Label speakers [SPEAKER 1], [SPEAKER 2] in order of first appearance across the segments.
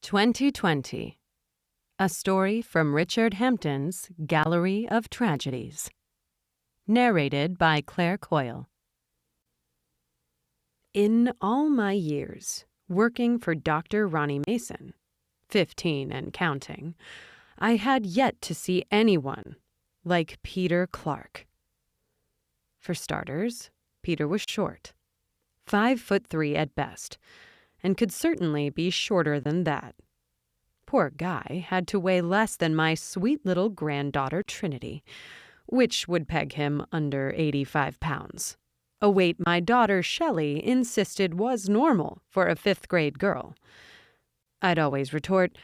[SPEAKER 1] 2020. A story from Richard Hampton's Gallery of Tragedies. Narrated by Coyle. In all my years working for Dr. Ronnie Mason, 15 and counting, I had yet to see anyone like Peter Clark. For starters, Peter was short, 5'3" at best, and could certainly be shorter than that. Poor guy had to weigh less than my sweet little granddaughter Trinity, which would peg him under 85 pounds, a weight my daughter Shelley insisted was normal for a 5th grade girl. I'd always retort,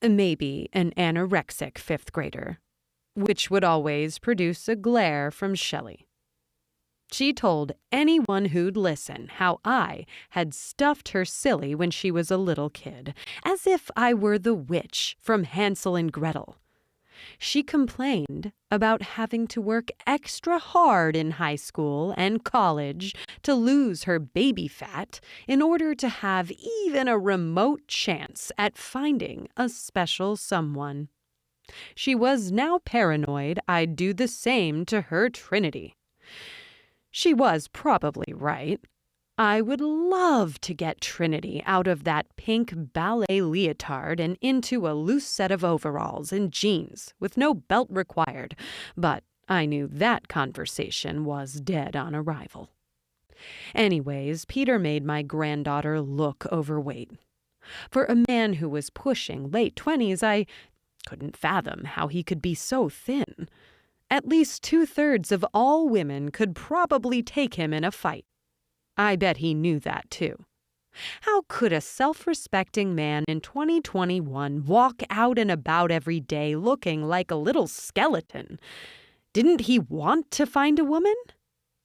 [SPEAKER 1] maybe an anorexic 5th grader, which would always produce a glare from Shelley. She told anyone who'd listen how I had stuffed her silly when she was a little kid, as if I were the witch from Hansel and Gretel. She complained about having to work extra hard in high school and college to lose her baby fat in order to have even a remote chance at finding a special someone. She was now paranoid I'd do the same to her Trinity. She was probably right. I would love to get Trinity out of that pink ballet leotard and into a loose set of overalls and jeans with no belt required, but I knew that conversation was dead on arrival. Anyways, Peter made my granddaughter look overweight. For a man who was pushing late 20s, I couldn't fathom how he could be so thin. At least 2/3 of all women could probably take him in a fight. I bet he knew that, too. How could a self-respecting man in 2021 walk out and about every day looking like a little skeleton? Didn't he want to find a woman?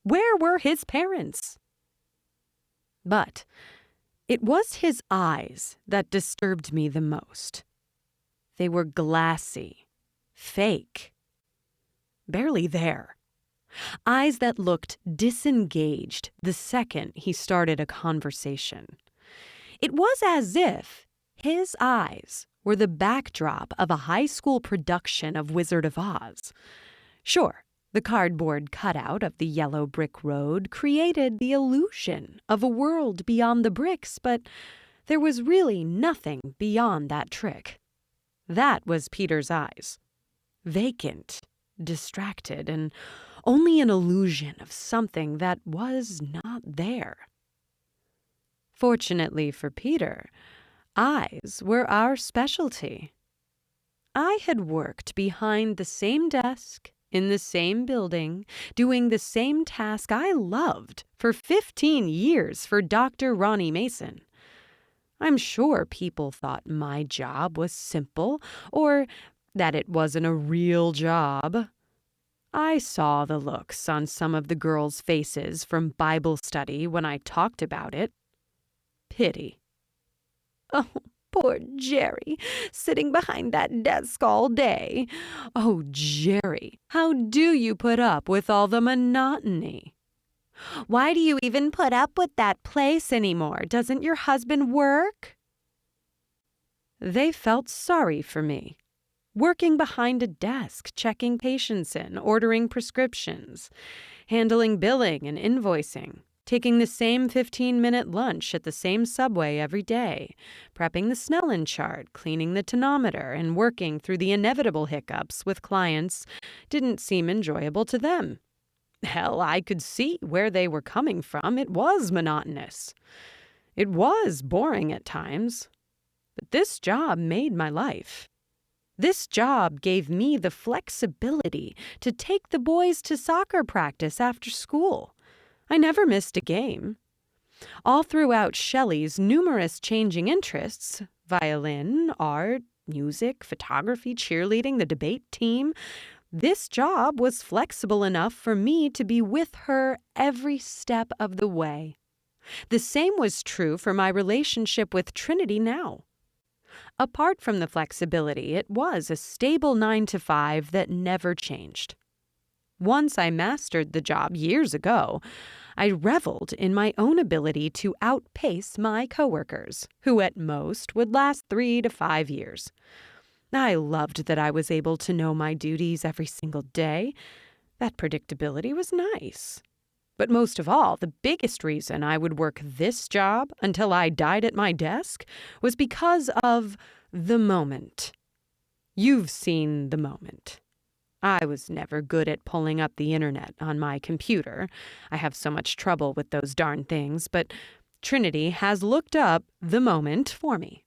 [SPEAKER 1] Where were his parents? But it was his eyes that disturbed me the most. They were glassy, fake. Barely there. Eyes that looked disengaged the second he started a conversation. It was as if his eyes were the backdrop of a high school production of Wizard of Oz. Sure, the cardboard cutout of the yellow brick road created the illusion of a world beyond the bricks, but there was really nothing beyond that trick. That was Peter's eyes. Vacant, distracted, and only an illusion of something that was not there. Fortunately for Peter, eyes were our specialty. I had worked behind the same desk, in the same building, doing the same task I loved for 15 years for Dr. Ronnie Mason. I'm sure people thought my job was simple, or that it wasn't a real job. I saw the looks on some of the girls' faces from Bible study when I talked about it. Pity. Oh, poor Jerry, sitting behind that desk all day. Oh, Jerry, how do you put up with all the monotony? Why do you even put up with that place anymore? Doesn't your husband work? They felt sorry for me. Working behind a desk, checking patients in, ordering prescriptions, handling billing and invoicing, taking the same 15-minute lunch at the same Subway every day, prepping the Snellen chart, cleaning the tonometer, and working through the inevitable hiccups with clients didn't seem enjoyable to them. Hell, I could see where they were coming from. It was monotonous. It was boring at times. But this job made my life. This job gave me the flexibility to take the boys to soccer practice after school. I never missed a game. All throughout Shelley's numerous changing interests, violin, art, music, photography, cheerleading, the debate team, this job was flexible enough for me to be with her every step of the way. The same was true for my relationship with Trinity now. Apart from the flexibility, it was a stable 9-to-5 that never changed. Once I mastered the job years ago, I reveled in my own ability to outpace my coworkers, who at most would last 3 to 5 years. I loved that I was able to know my duties every single day. That predictability was nice. But most of all, the biggest reason I would work this job until I died at my desk was because of the moment. You've seen the moment. I was never good at pulling up the internet on my computer. I have so much trouble with those darn things, but Trinity has looked up the moment for me.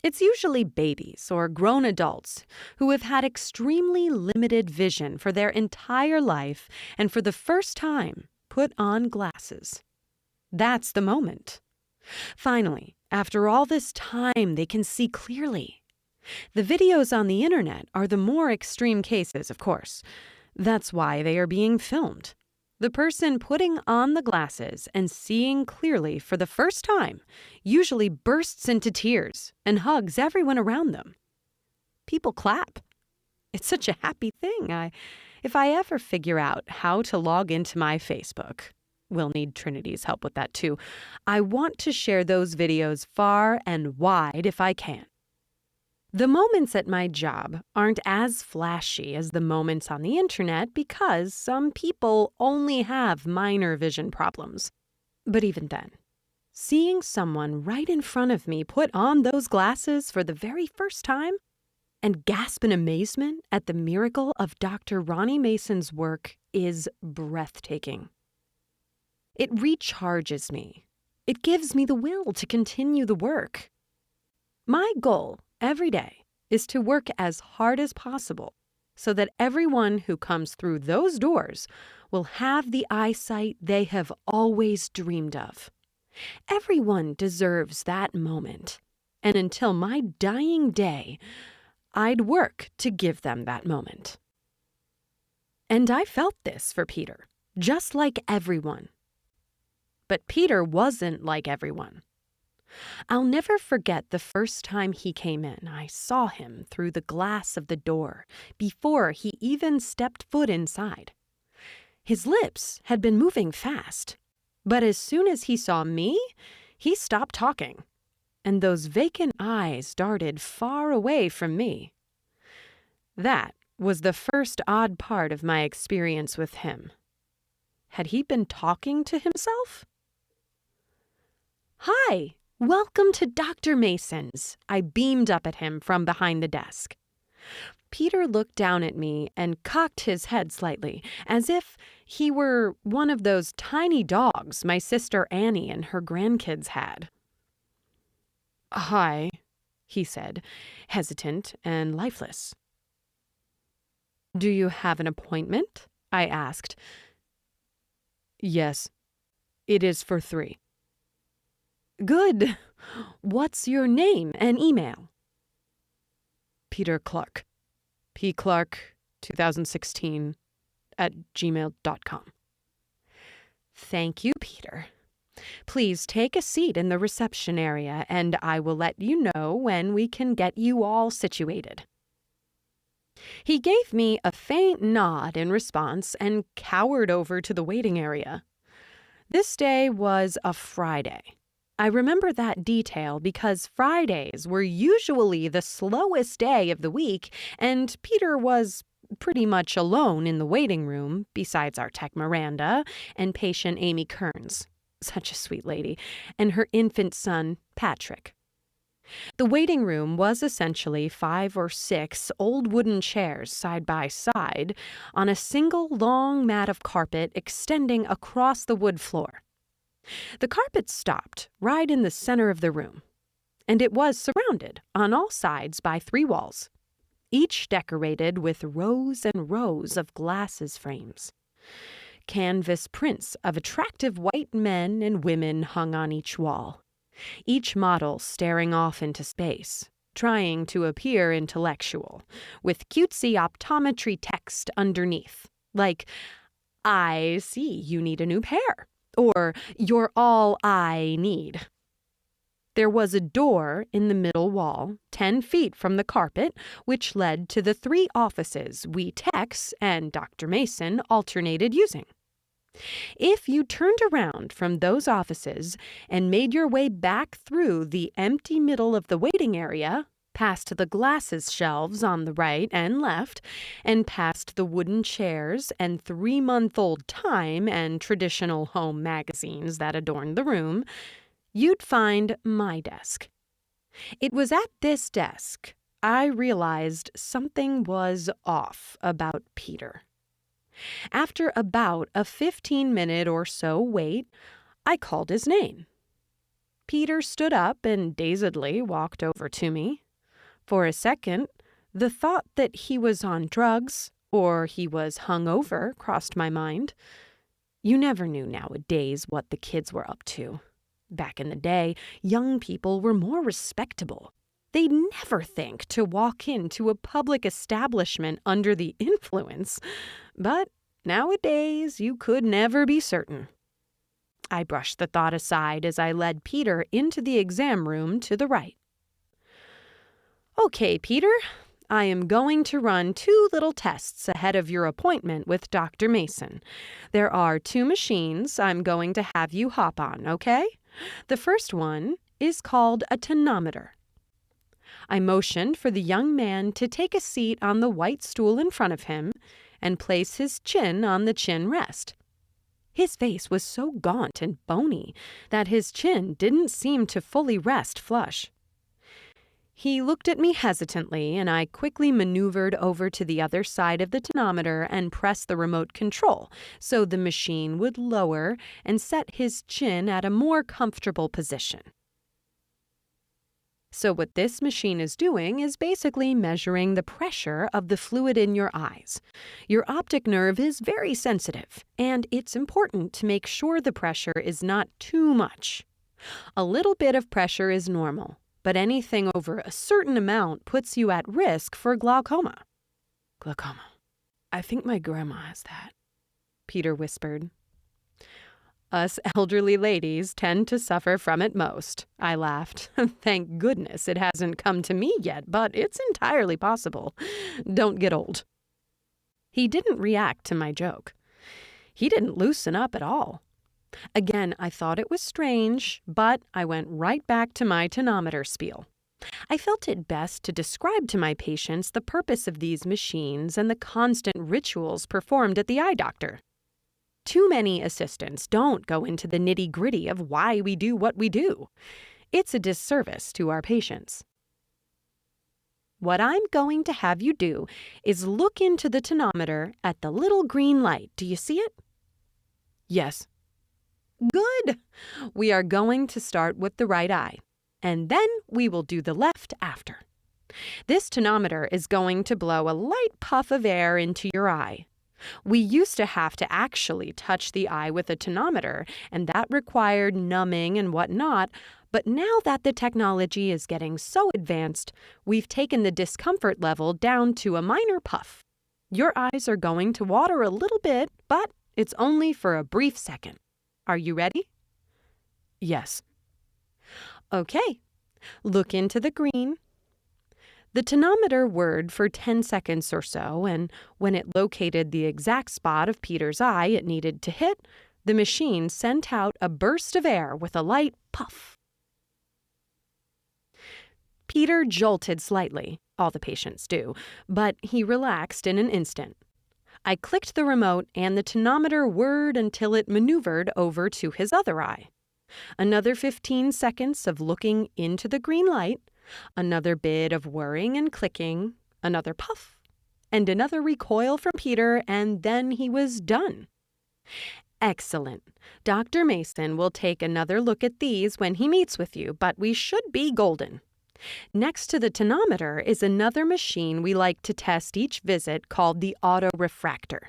[SPEAKER 1] It's usually babies or grown adults who have had extremely limited vision for their entire life and for the first time put on glasses. That's the moment. Finally, after all this time, they can see clearly. The videos on the internet are the more extreme cases, of course. That's why they are being filmed. The person putting on the glasses and seeing clearly for the first time usually bursts into tears and hugs everyone around them. People clap. It's such a happy thing. If I ever figure out how to log into my Facebook, we'll need Trinity's help with that too. I want to share those videos far and wide if I can. The moments at my job aren't as flashy as the moments on the internet because some people only have minor vision problems. But even then, seeing someone right in front of me put on those glasses for the very first time and gasp in amazement at the miracle of Dr. Ronnie Mason's work is breathtaking. It recharges me. It gives me the will to continue the work. My goal every day is to work as hard as possible so that everyone who comes through those doors will have the eyesight they have always dreamed of. Everyone deserves that moment, and until my dying day, I'd work to give them that moment. And I felt this for Peter, just like everyone. But Peter wasn't like everyone. I'll never forget the first time he came in. I saw him through the glass of the door before he even stepped foot inside. His lips had been moving fast, but as soon as he saw me, he stopped talking, and those vacant eyes darted far away from me. That was the first odd part of my experience with him. Had he been talking to himself? "Hi! Welcome to Dr. Mason's," I beamed up at him from behind the desk. Peter looked down at me and cocked his head slightly, as if he were one of those tiny dogs my sister Annie and her grandkids had. "Hi," he said, hesitant and lifeless. "Do you have an appointment?" I asked. "Yes, it is for 3. "Good. What's your name and email?" "Peter Clark. pclark2016 @gmail.com. "Thank you, Peter. Please take a seat in the reception area, and I will let you know when we can get you all situated." He gave me a faint nod in response and cowered over to the waiting area. This day was a Friday. I remember that detail because Fridays were usually the slowest day of the week, and Peter was pretty much alone in the waiting room, besides our tech Miranda and patient Amy Kearns, such a sweet lady, and her infant son, Patrick. The waiting room was essentially 5 or 6 old wooden chairs side by side on a single long mat of carpet extending across the wood floor. The carpet stopped right in the center of the room, and it was surrounded on all sides by 3 walls, each decorated with rows and rows of glasses frames. Canvas prints of attractive white men and women hung on each wall, each model staring off into space, trying to appear intellectual, with cutesy optometry text underneath, like, "I see you need a new pair," or "You're all I need." There was a door in the middle wall, 10 feet from the carpet, which led to the 3 offices we techs and Dr. Mason alternated using. If you turned around from those offices and made your way back through the empty middle of the waiting area, past the glasses shelves on the right and left, and past the wooden chairs and 3-month-old Time and traditional home magazines that adorned the room, you'd find my desk. It was at this desk I realized something was off about Peter. After about a 15-minute or so wait, I called his name. Peter stood up and dazedly walked over to me. For a second, the thought that he was on drugs or he was hungover crossed my mind. You never knew nowadays what the kids were up to. Back in the day, young people were more respectable. They'd never think to walk into a public establishment under the influence. But nowadays, you could never be certain. I brushed the thought aside as I led Peter into the exam room to the right. Okay, Peter, I am going to run 2 little tests ahead of your appointment with Dr. Mason. There are 2 machines I'm going to have you hop on, okay? The first one is called a tonometer. I motioned for the young man to take a seat on the white stool in front of him and place his chin on the chin rest. His face was so gaunt and bony that his chin didn't seem to fully rest flush. He looked at me hesitantly, and I quickly maneuvered over to the other side of the tonometer and pressed the remote control so the machine would lower and set his chin at a more comfortable position. So what this machine is doing is basically measuring the pressure of the fluid in your eyes. Your optic nerve is very sensitive, and it's important to make sure the pressure is not too much. A little bit of pressure is normal, but anything over a certain amount puts you at risk for glaucoma. Glaucoma. I think my grandma has that, Peter whispered. Us elderly ladies tend to suffer from it most, I laughed. Thank goodness it hasn't come to me yet, but it's entirely possible. Don't get old. He didn't react to my joke. He didn't loosen up at all. Again, I thought it was strange, but I went right back to my tonometer spiel. I felt it best to describe to my patients the purpose of these machines and the constant rituals performed at the eye doctor. Too many assistants don't go into the nitty-gritty of why we do what we do. It's a disservice to our patients. What I'm going to have you do is look into the tonometer at the little green light. Do you see it? Yes. Good. We are going to start with the right eye, and then we will do the left after. This tonometer is going to blow a light puff of air into your eye. We used to have to actually touch the eye with a tonometer, and that required numbing and whatnot, but now that the technology is getting so advanced, we've taken the discomfort level down to a minor puff. Your eyes are going to water a little bit, but it's only for a brief second. Are you ready? Yes. Okay. Look into the green. The tonometer whirred for 10 seconds or so, and when it located the exact spot of Peter's eye it needed to hit, the machine sent out a burst of air with a light puff. Peter jolted slightly, all the patients do, but he relaxed in an instant. I clicked the remote and the tonometer whirred until it maneuvered over to his other eye. Another 15 seconds of looking into the green light, another bit of whirring and clicking, another puff, and another recoil from Peter, and then he was done. Excellent. Dr. Mason will take another look at these when he meets with you, but we should be golden. Next to the tonometer is another machine we like to test each visit called the autorefractor.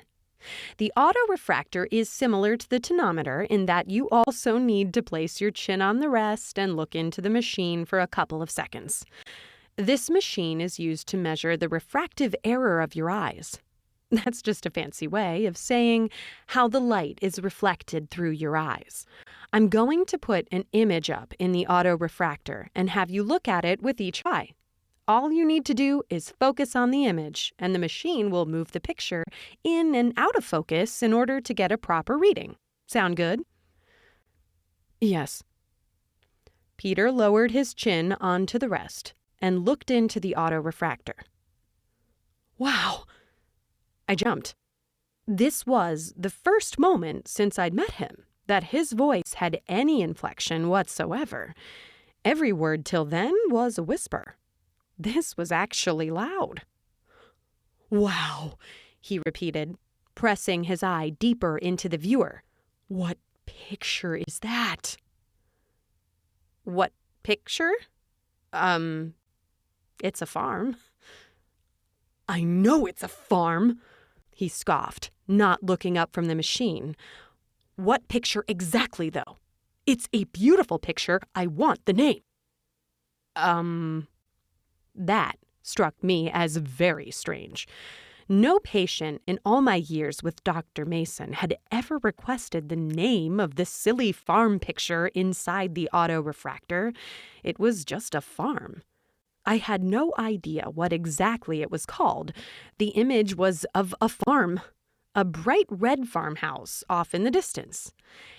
[SPEAKER 1] The autorefractor is similar to the tonometer in that you also need to place your chin on the rest and look into the machine for a couple of seconds. This machine is used to measure the refractive error of your eyes. That's just a fancy way of saying how the light is reflected through your eyes. I'm going to put an image up in the autorefractor and have you look at it with each eye. All you need to do is focus on the image, and the machine will move the picture in and out of focus in order to get a proper reading. Sound good? Yes. Peter lowered his chin onto the rest and looked into the autorefractor. Wow! I jumped. This was the first moment since I'd met him that his voice had any inflection whatsoever. Every word till then was a whisper. This was actually loud. Wow, he repeated, pressing his eye deeper into the viewer. What picture is that? What picture? It's a farm. I know it's a farm, he scoffed, not looking up from the machine. What picture exactly, though? It's a beautiful picture. I want the name. That struck me as very strange. No patient in all my years with Dr. Mason had ever requested the name of the silly farm picture inside the autorefractor. It was just a farm. I had no idea what exactly it was called. The image was of a farm, a bright red farmhouse off in the distance.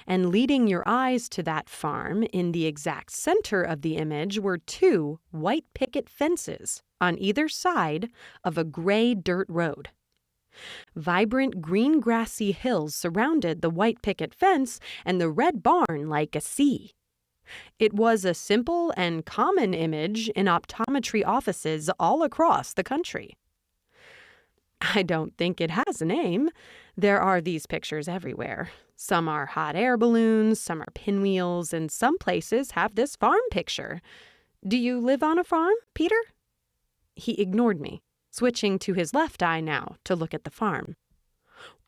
[SPEAKER 1] And leading your eyes to that farm, in the exact center of the image were 2 white picket fences on either side of a gray dirt road. Vibrant green grassy hills surrounded the white picket fence and the red barn like a sea. It was a simple and common image in optometry offices all across the country. I don't think it has a name. There are these pictures everywhere. Some are hot air balloons, some are pinwheels, and some places have this farm picture. Do you live on a farm, Peter? He ignored me, switching to his left eye now to look at the farm.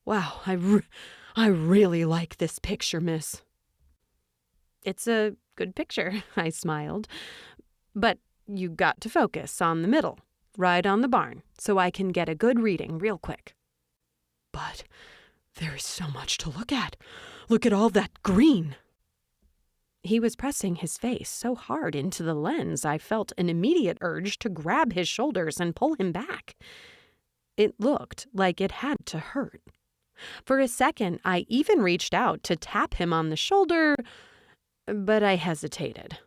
[SPEAKER 1] Wow, I really like this picture, miss. It's a good picture, I smiled. But you got to focus on the middle, right on the barn, so I can get a good reading real quick. But there is so much to look at. Look at all that green. He was pressing his face so hard into the lens I felt an immediate urge to grab his shoulders and pull him back. It looked like it had to hurt. For a second, I even reached out to tap him on the shoulder, but I hesitated.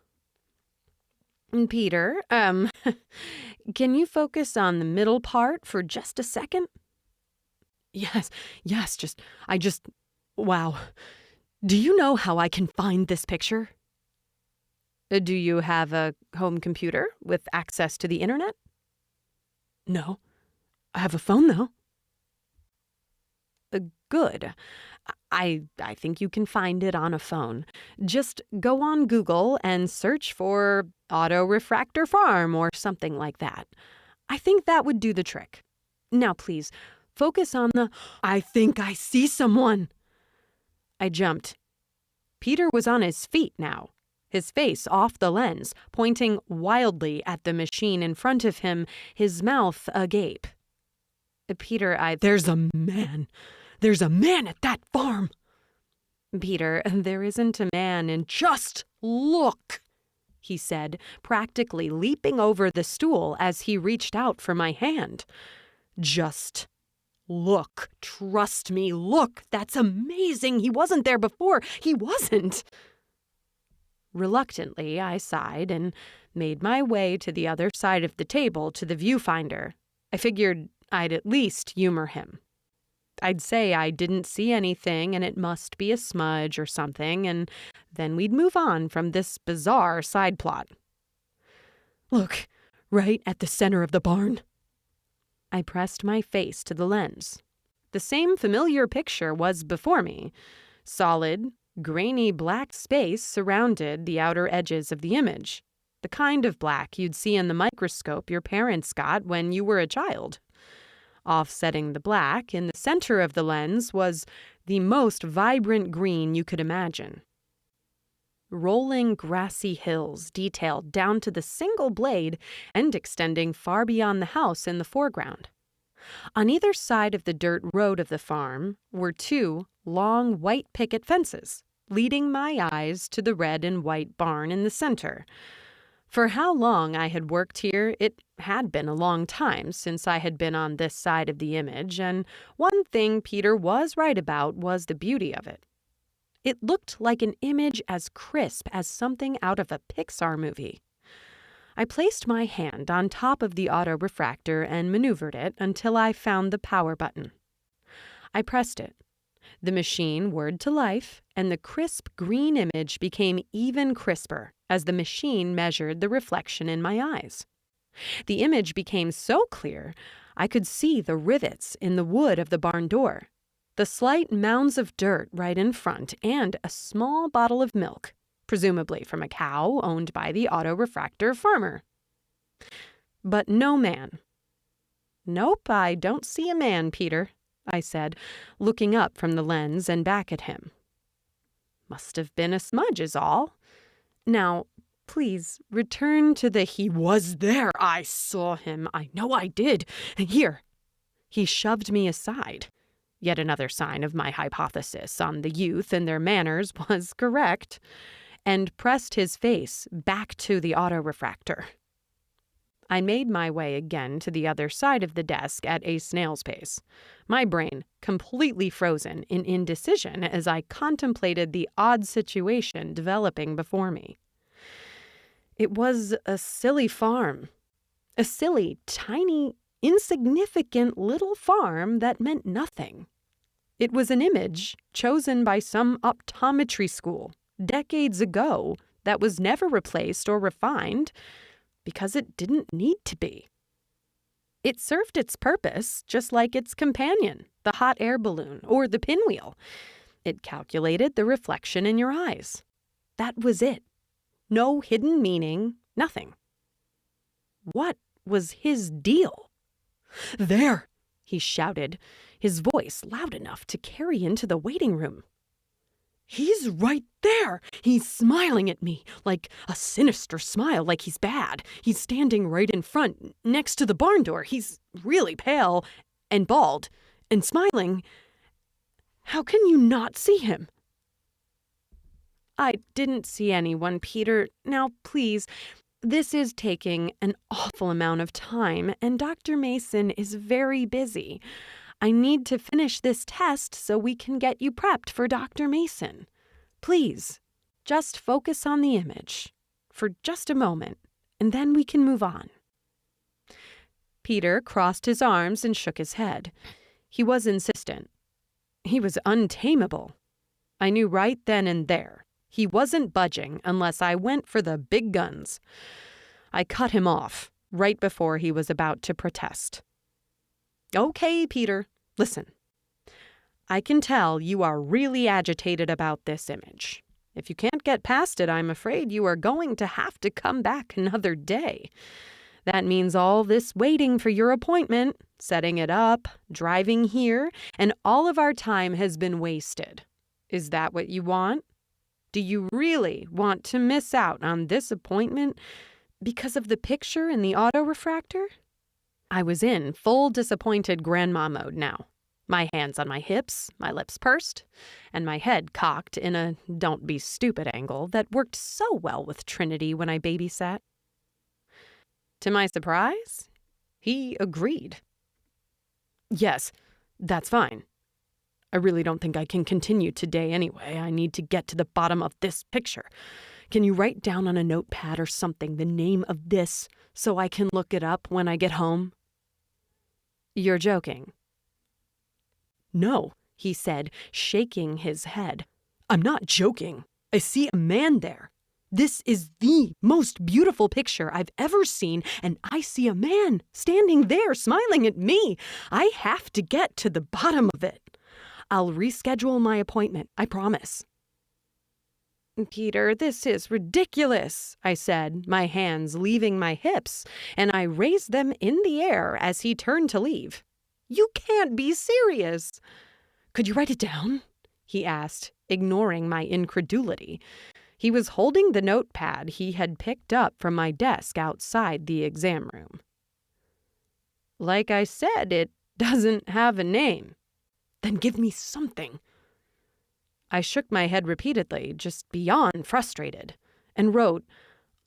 [SPEAKER 1] Peter, can you focus on the middle part for just a second? Yes, wow. Do you know how I can find this picture? Do you have a home computer with access to the internet? No. I have a phone, though. Good. I think you can find it on a phone. Just go on Google and search for autorefractor farm or something like that. I think that would do the trick. Now, please, focus on the... I think I see someone. I jumped. Peter was on his feet now, his face off the lens, pointing wildly at the machine in front of him, his mouth agape. Peter, There's a man. There's a man at that farm. Peter, there isn't a man in... Just look, he said, practically leaping over the stool as he reached out for my hand. Just look. Trust me, look. That's amazing. He wasn't there before. He wasn't. Reluctantly, I sighed and made my way to the other side of the table to the viewfinder. I figured I'd at least humor him. I'd say I didn't see anything and it must be a smudge or something, and then we'd move on from this bizarre side plot. Look, right at the center of the barn. I pressed my face to the lens. The same familiar picture was before me. Solid, grainy black space surrounded the outer edges of the image. The kind of black you'd see in the microscope your parents got when you were a child. Offsetting the black, in the center of the lens, was the most vibrant green you could imagine. Rolling grassy hills detailed down to the single blade and extending far beyond the house in the foreground. On either side of the dirt road of the farm were 2 long white picket fences, leading my eyes to the red and white barn in the center. For how long I had worked here, it had been a long time since I had been on this side of the image, and one thing Peter was right about was the beauty of it. It looked like an image as crisp as something out of a Pixar movie. I placed my hand on top of the autorefractor and maneuvered it until I found the power button. I pressed it. The machine whirred to life, and the crisp green image became even crisper as the machine measured the reflection in my eyes. The image became so clear, I could see the rivets in the wood of the barn door, the slight mounds of dirt right in front, and a small bottle of milk, presumably from a cow owned by the autorefractor farmer. But no man. "Nope, I don't see a man, Peter," I said, looking up from the lens and back at him. "Must have been a smudge is all. Now, please, return to the he was there. I saw him. I know I did. Here." He shoved me aside. Yet another sign of my hypothesis on the youth and their manners was correct, and pressed his face back to the autorefractor. I made my way again to the other side of the desk at a snail's pace, my brain completely frozen in indecision as I contemplated the odd situation developing before me. It was a silly farm. A silly, tiny, insignificant little farm that meant nothing. It was an image chosen by some optometry school decades ago that was never replaced or refined because it didn't need to be. It served its purpose just like its companion, the hot air balloon or the pinwheel. It calculated the reflection in your eyes. That was it. No hidden meaning, nothing. What was his deal? "There!" he shouted, his voice loud enough to carry into the waiting room. "He's right there! He's smiling at me, like a sinister smile, like he's bad. He's standing right in front, next to the barn door. He's really pale and bald and smiling. How can you not see him?" "I didn't see anyone, Peter. Now, please, this is taking an awful amount of time, and Dr. Mason is very busy. I need to finish this test so we can get you prepped for Dr. Mason. Please, just focus on the image for just a moment, and then we can move on." Peter crossed his arms and shook his head. He was insistent. He was untamable. I knew right then and there he wasn't budging unless I went for the big guns. I cut him off right before he was about to protest. "Okay, Peter, listen. I can tell you are really agitated about this image. If you can't get past it, I'm afraid you are going to have to come back another day. That means all this waiting for your appointment, setting it up, driving here, and all of our time has been wasted. Is that what you want? Do you really want to miss out on this appointment because of the picture in the autorefractor?" I was in full disappointed grandma mode now. My hands on my hips, my lips pursed, and my head cocked in a don't be stupid angle that worked so well with Trinity when I babysat. To my surprise, he agreed. "Yes, that's fine. I really don't think I can continue today anyway. I need to get to the bottom of this picture. Can you write down on a notepad or something the name of this so I can look it up when I get home?" "You're joking." "No," he said, shaking his head. "I'm not joking. I see a man there. This is the most beautiful picture I've ever seen, and I see a man standing there smiling at me. I have to get to the bottom of it. I'll reschedule my appointment, I promise." "Peter, this is ridiculous," I said, my hands leaving my hips, and I raised them in the air as he turned to leave. "You can't be serious." "Could you write it down?" he asked, ignoring my incredulity. He was holding the notepad he had picked up from my desk outside the exam room. "Like I said, it doesn't have a name." "Then give me something." I shook my head repeatedly, just beyond frustrated, and wrote,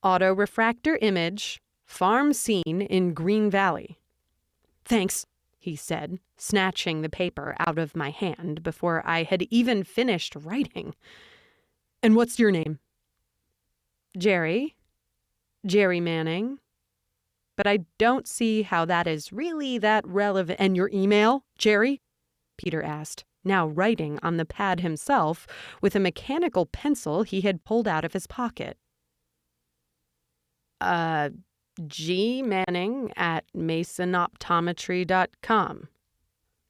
[SPEAKER 1] Auto-refractor image, farm scene in Green Valley. Thanks, he said, snatching the paper out of my hand before I had even finished writing. And what's your name? Jerry. Jerry Manning. But I don't see how that is really that relevant. And your email, Jerry? Peter asked, now writing on the pad himself with a mechanical pencil he had pulled out of his pocket. gmanning@masonoptometry.com.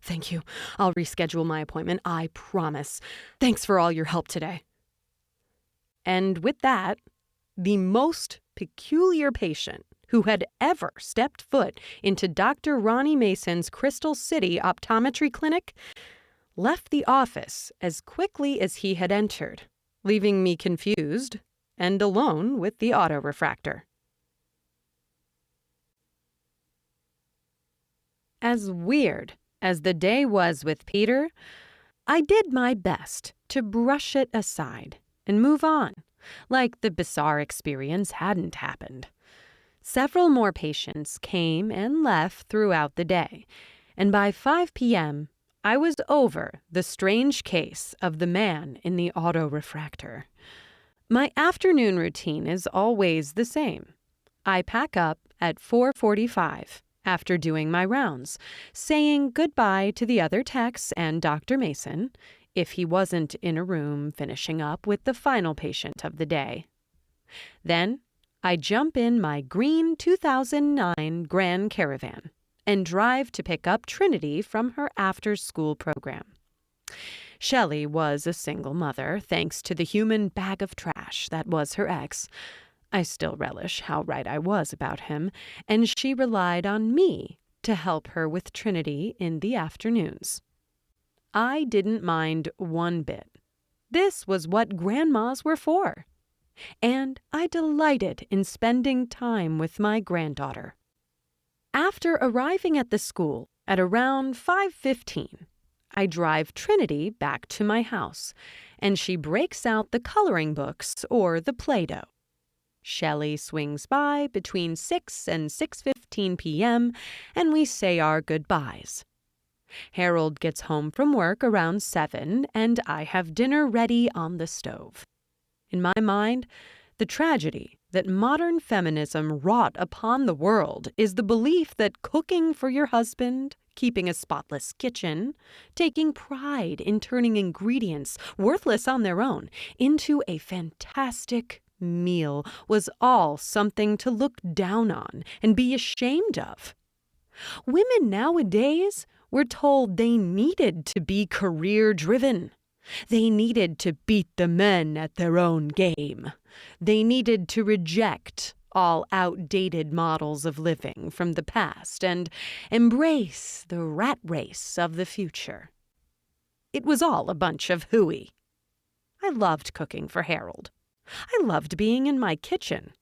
[SPEAKER 1] Thank you. I'll reschedule my appointment, I promise. Thanks for all your help today. And with that, the most peculiar patient who had ever stepped foot into Dr. Ronnie Mason's Crystal City Optometry Clinic left the office as quickly as he had entered, leaving me confused and alone with the autorefractor. As weird as the day was with Peter, I did my best to brush it aside and move on, like the bizarre experience hadn't happened. Several more patients came and left throughout the day, and by 5 p.m., I was over the strange case of the man in the autorefractor. My afternoon routine is always the same. I pack up at 4:45 after doing my rounds, saying goodbye to the other techs and Dr. Mason, if he wasn't in a room finishing up with the final patient of the day. Then I jump in my green 2009 Grand Caravan and drive to pick up Trinity from her after-school program. Shelley was a single mother, thanks to the human bag of trash that was her ex. I still relish how right I was about him, and she relied on me to help her with Trinity in the afternoons. I didn't mind one bit. This was what grandmas were for. And I delighted in spending time with my granddaughter. After arriving at the school at around 5:15, I drive Trinity back to my house, and she breaks out the coloring books or the Play-Doh. Shelley swings by between 6 and 6:15 p.m., and we say our goodbyes. Harold gets home from work around 7, and I have dinner ready on the stove. In my mind, the tragedy that modern feminism wrought upon the world is the belief that cooking for your husband, keeping a spotless kitchen, taking pride in turning ingredients, worthless on their own, into a fantastic meal was all something to look down on and be ashamed of. Women nowadays were told they needed to be career-driven. They needed to beat the men at their own game. They needed to reject all outdated models of living from the past and embrace the rat race of the future. It was all a bunch of hooey. I loved cooking for Harold. I loved being in my kitchen.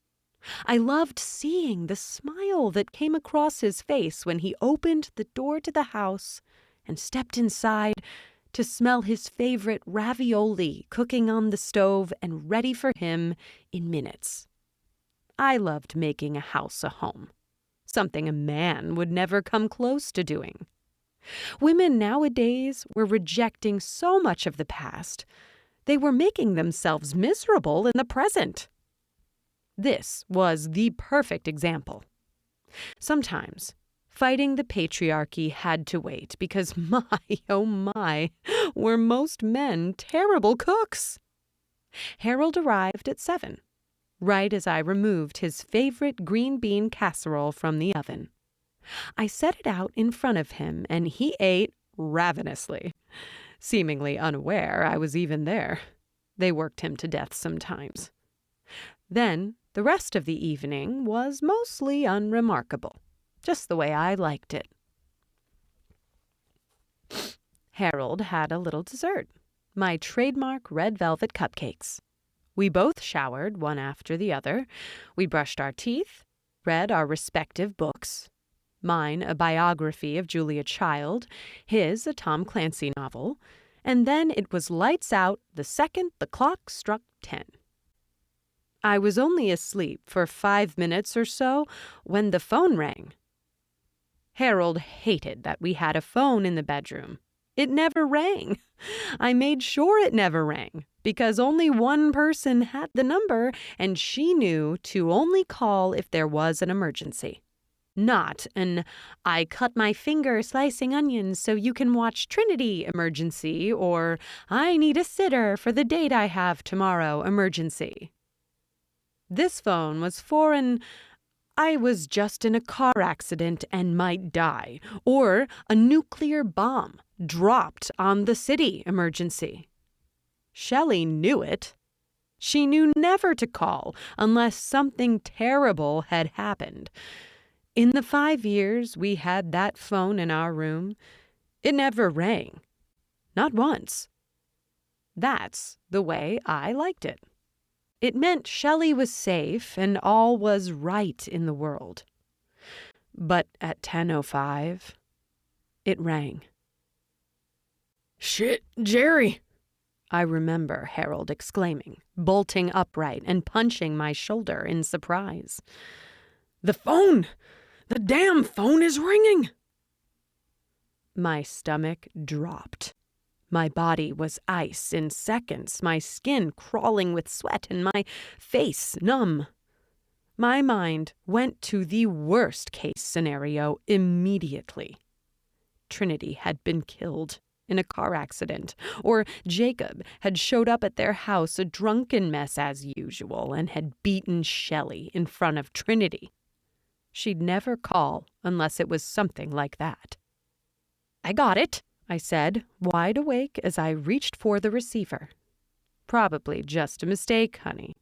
[SPEAKER 1] I loved seeing the smile that came across his face when he opened the door to the house and stepped inside to smell his favorite ravioli cooking on the stove and ready for him in minutes. I loved making a house a home, something a man would never come close to doing. Women nowadays were rejecting so much of the past, they were making themselves miserable in the present. This was the perfect example. Sometimes, fighting the patriarchy had to wait because oh my, were most men terrible cooks. Harold arrived at 7, right as I removed his favorite green bean casserole from the oven. I set it out in front of him and he ate ravenously, seemingly unaware I was even there. They worked him to death sometimes. Then, the rest of the evening was mostly unremarkable, just the way I liked it. Harold had a little dessert, my trademark red velvet cupcakes. We both showered one after the other. We brushed our teeth, read our respective books. Mine a biography of Julia Child, his a Tom Clancy novel, and then it was lights out the second the clock struck 10. I was only asleep for 5 minutes or so when the phone rang. Harold hated that we had a phone in the bedroom. It never rang. I made sure it never rang because only one person had the number, and she knew to only call if there was an emergency. Not an "I cut my finger slicing onions so you can watch Trinity" emergency or "I need a sitter for the date I have tomorrow" emergency. This phone was for an "I was just in a car accident and might die" or a nuclear bomb dropped on the city emergency. Shelley knew it. She knew never to call unless something terrible had happened. In the 5 years we had that phone in our room, it never rang. Not once. That's the way I liked it. It meant Shelley was safe and all was right in the world. But at 10:05, it rang. "Shit, Jerry!" I remember Harold exclaiming, bolting upright and punching my shoulder in surprise. "The phone! The damn phone is ringing!" My stomach dropped. My body was ice in seconds, my skin crawling with sweat and my face numb. My mind went to the worst case scenario immediately. Trinity had been killed in a car accident, or Jacob had showed up at their house a drunken mess as usual and had beaten Shelley in front of Trinity. She'd never call unless it was something like that. "I got it," I said, wide awake as I reached for the receiver. "Probably just a mistake, honey."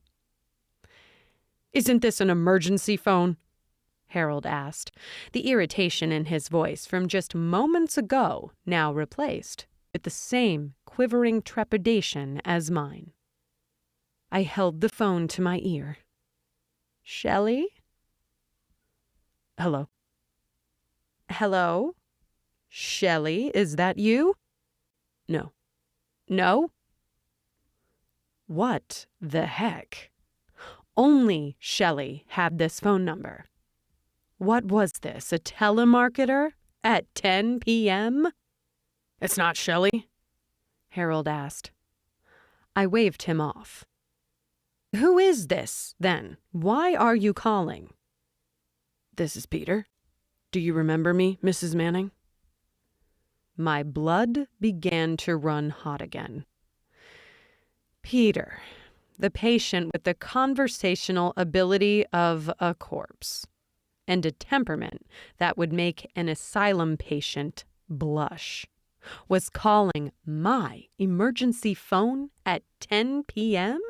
[SPEAKER 1] "Isn't this an emergency phone?" Harold asked, the irritation in his voice from just moments ago now replaced with the same quivering trepidation as mine. I held the phone to my ear. "Shelley?" "Hello." "Hello? Shelley, is that you?" "No." "No?" What the heck? Only Shelley had this phone number. What was this, a telemarketer? At 10 p.m.? "It's not Shelley?" Harold asked. I waved him off. "Who is this, then? Why are you calling?" "This is Peter. Do you remember me, Mrs. Manning?" My blood began to run hot again. Peter, the patient with the conversational ability of a corpse, and a temperament that would make an asylum patient blush, was calling my emergency phone at 10 p.m.?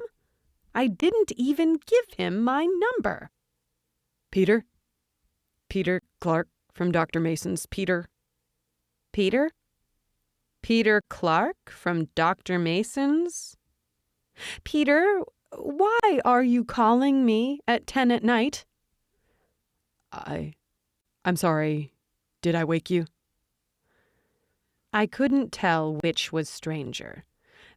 [SPEAKER 1] I didn't even give him my number. "Peter? Peter Clark from Dr. Mason's. Peter." "Peter? Peter Clark from Dr. Mason's? Peter, why are you calling me at 10 at night?" I'm sorry. Did I wake you?" I couldn't tell which was stranger,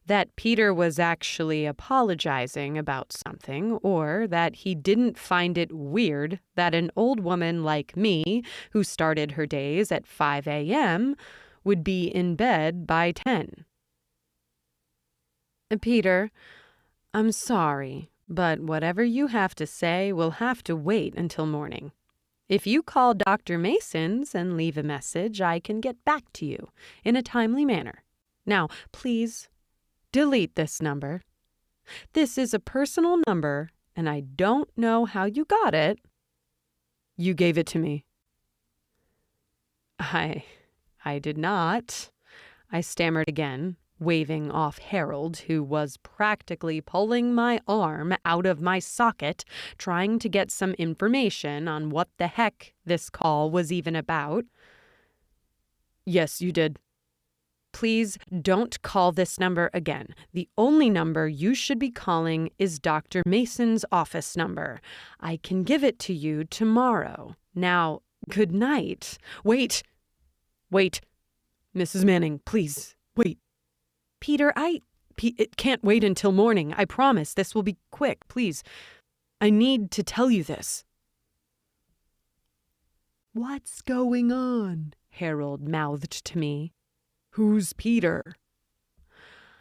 [SPEAKER 1] that Peter was actually apologizing about something, or that he didn't find it weird that an old woman like me, who started her days at 5 a.m., would be in bed by 10. "Peter, I'm sorry, but whatever you have to say will have to wait until morning. If you call Dr. Mason's and leave a message, I can get back to you in a timely manner. Now, please, delete this number. This is a personal number, and I don't know how you got it." "You gave it to me." I did not," I stammered again, waving off Harold, who was practically pulling my arm out of my socket, trying to get some information on what the heck this call was even about. "Yes, you did." "Please don't call this number again. The only number you should be calling is Dr. Mason's office number. I can give it to you tomorrow. Now, good night." Wait. "Mrs. Manning, please, wait." "Peter, it can't wait until morning. I promise this will be quick, please. I need to tell you this." "What's going on?" Harold mouthed to me. "Who's Peter?"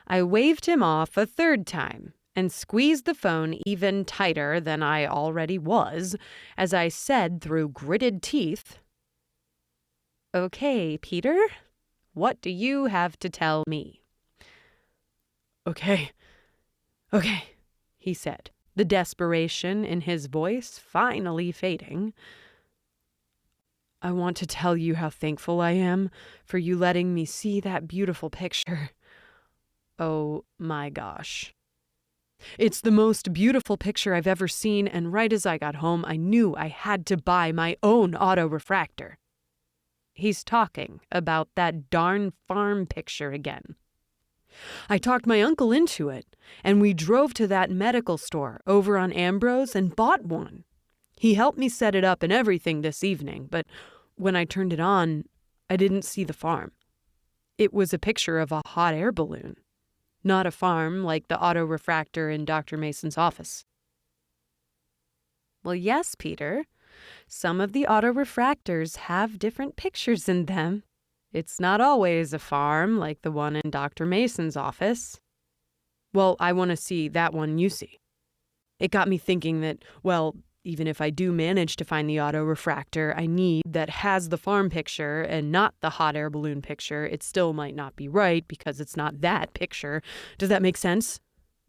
[SPEAKER 1] I waved him off a third time and squeezed the phone even tighter than I already was as I said through gritted teeth, "Okay, Peter, what do you have to tell me?" Okay, he said, the desperation in his voice finally fading. "I want to tell you how thankful I am for you letting me see that beautiful picture. Oh my gosh. It's the most beautiful picture I've ever seen, and right as I got home, I knew I had to buy my own auto-refractor." He's talking about that darn farm picture again. "I talked my uncle into it, and we drove to that medical store over on Ambrose and bought one. He helped me set it up and everything this evening, but when I turned it on, I didn't see the farm. It was a picture of a hot air balloon, not a farm like the auto-refractor in Dr. Mason's office." "Well, yes, Peter. Some of the auto-refractors have different pictures in them. It's not always a farm like the one in Dr. Mason's office." "Well, I want to see that one you see." It got me thinking that, well, even if I do manage to find the auto-refractor I need that has the farm picture and not the hot air balloon picture, it still might not be right because it's not that picture. Does that make sense?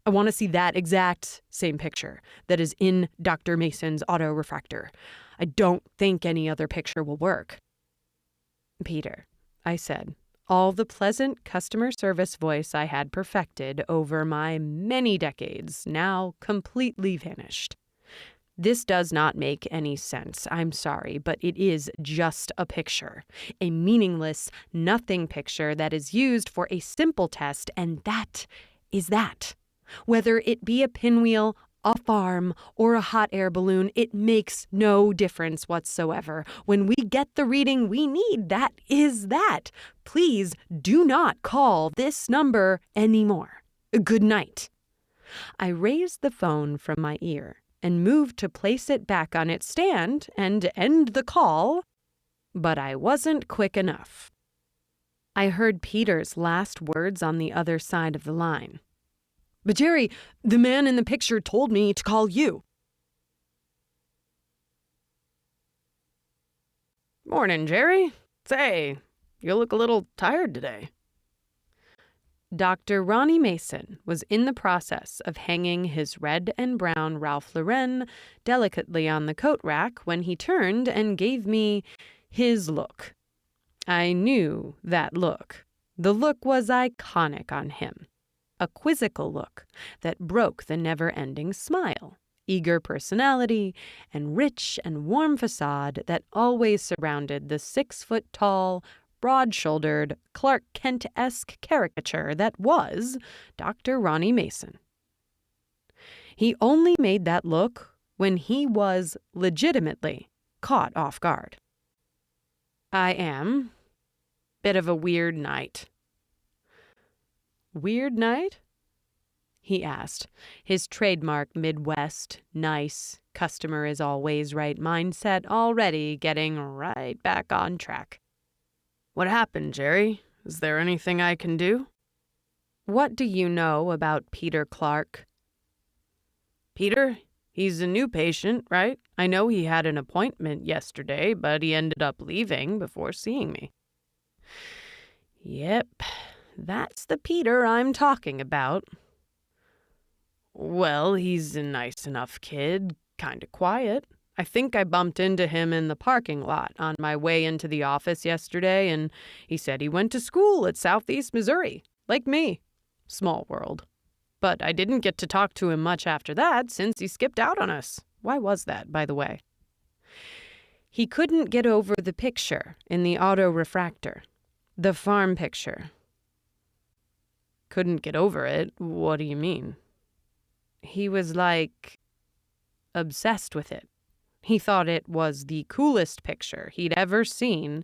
[SPEAKER 1] I want to see that exact same picture that is in Dr. Mason's auto-refractor. I don't think any other picture will work." "Peter," I said, all the pleasant customer service voice I had perfected over my many decades now completely vanished. "This does not make any sense. I'm sorry, but it is just a picture. A meaningless, nothing picture that is used for a simple test, and that is that. Whether it be a pinwheel, a farm, or a hot air balloon, it makes no difference whatsoever. When we get the reading we need, that is that. Please do not call this number anymore. Good night." I raised the phone from my ear and moved to place it back on its stand and end the call, but I wasn't quick enough. I heard Peter's last words on the other side of the line. "But Jerry, the man in the picture told me to call you." "Morning, Jerry. Say, you look a little tired today." Dr. Ronnie Mason was in the process of hanging his red and brown Ralph Lauren delicately on the coat rack when he turned and gave me his look. I knew that look. The look was iconic on him. A quizzical look that broke the never-ending smile, eager personality, and rich and warm facade that always surrounded the 6-foot-tall, broad-shouldered, Clark Kent-esque caricature that was Dr. Ronnie Mason. He only made that look when he was legitimately caught off guard. "I am. Bit of a weird night." "Weird night?" he asked, his trademark Midwest, nice, customer is always right mindset already getting right back on track. "What happened, Jerry? Is there anything I can do?" "What do you know about Peter Clark?" "Peter? He's a new patient, right? I know he had an appointment yesterday, but he ended up leaving before seeing me." "Yep. That's the Peter I'm talking about." "Well, he's a nice enough kid, kinda quiet. I think I bumped into him in the parking lot on my way into the office yesterday, and he said he went to school at Southeast Missouri, like me. Small world. But I didn't get to talk to him much after that since he skipped out on us. Why was that, by the way?" "He couldn't get over the picture in the auto-refractor. The farm picture." "Couldn't get over it? What do you mean?" "He was obsessed with it. He thought it was the coolest picture he'd ever seen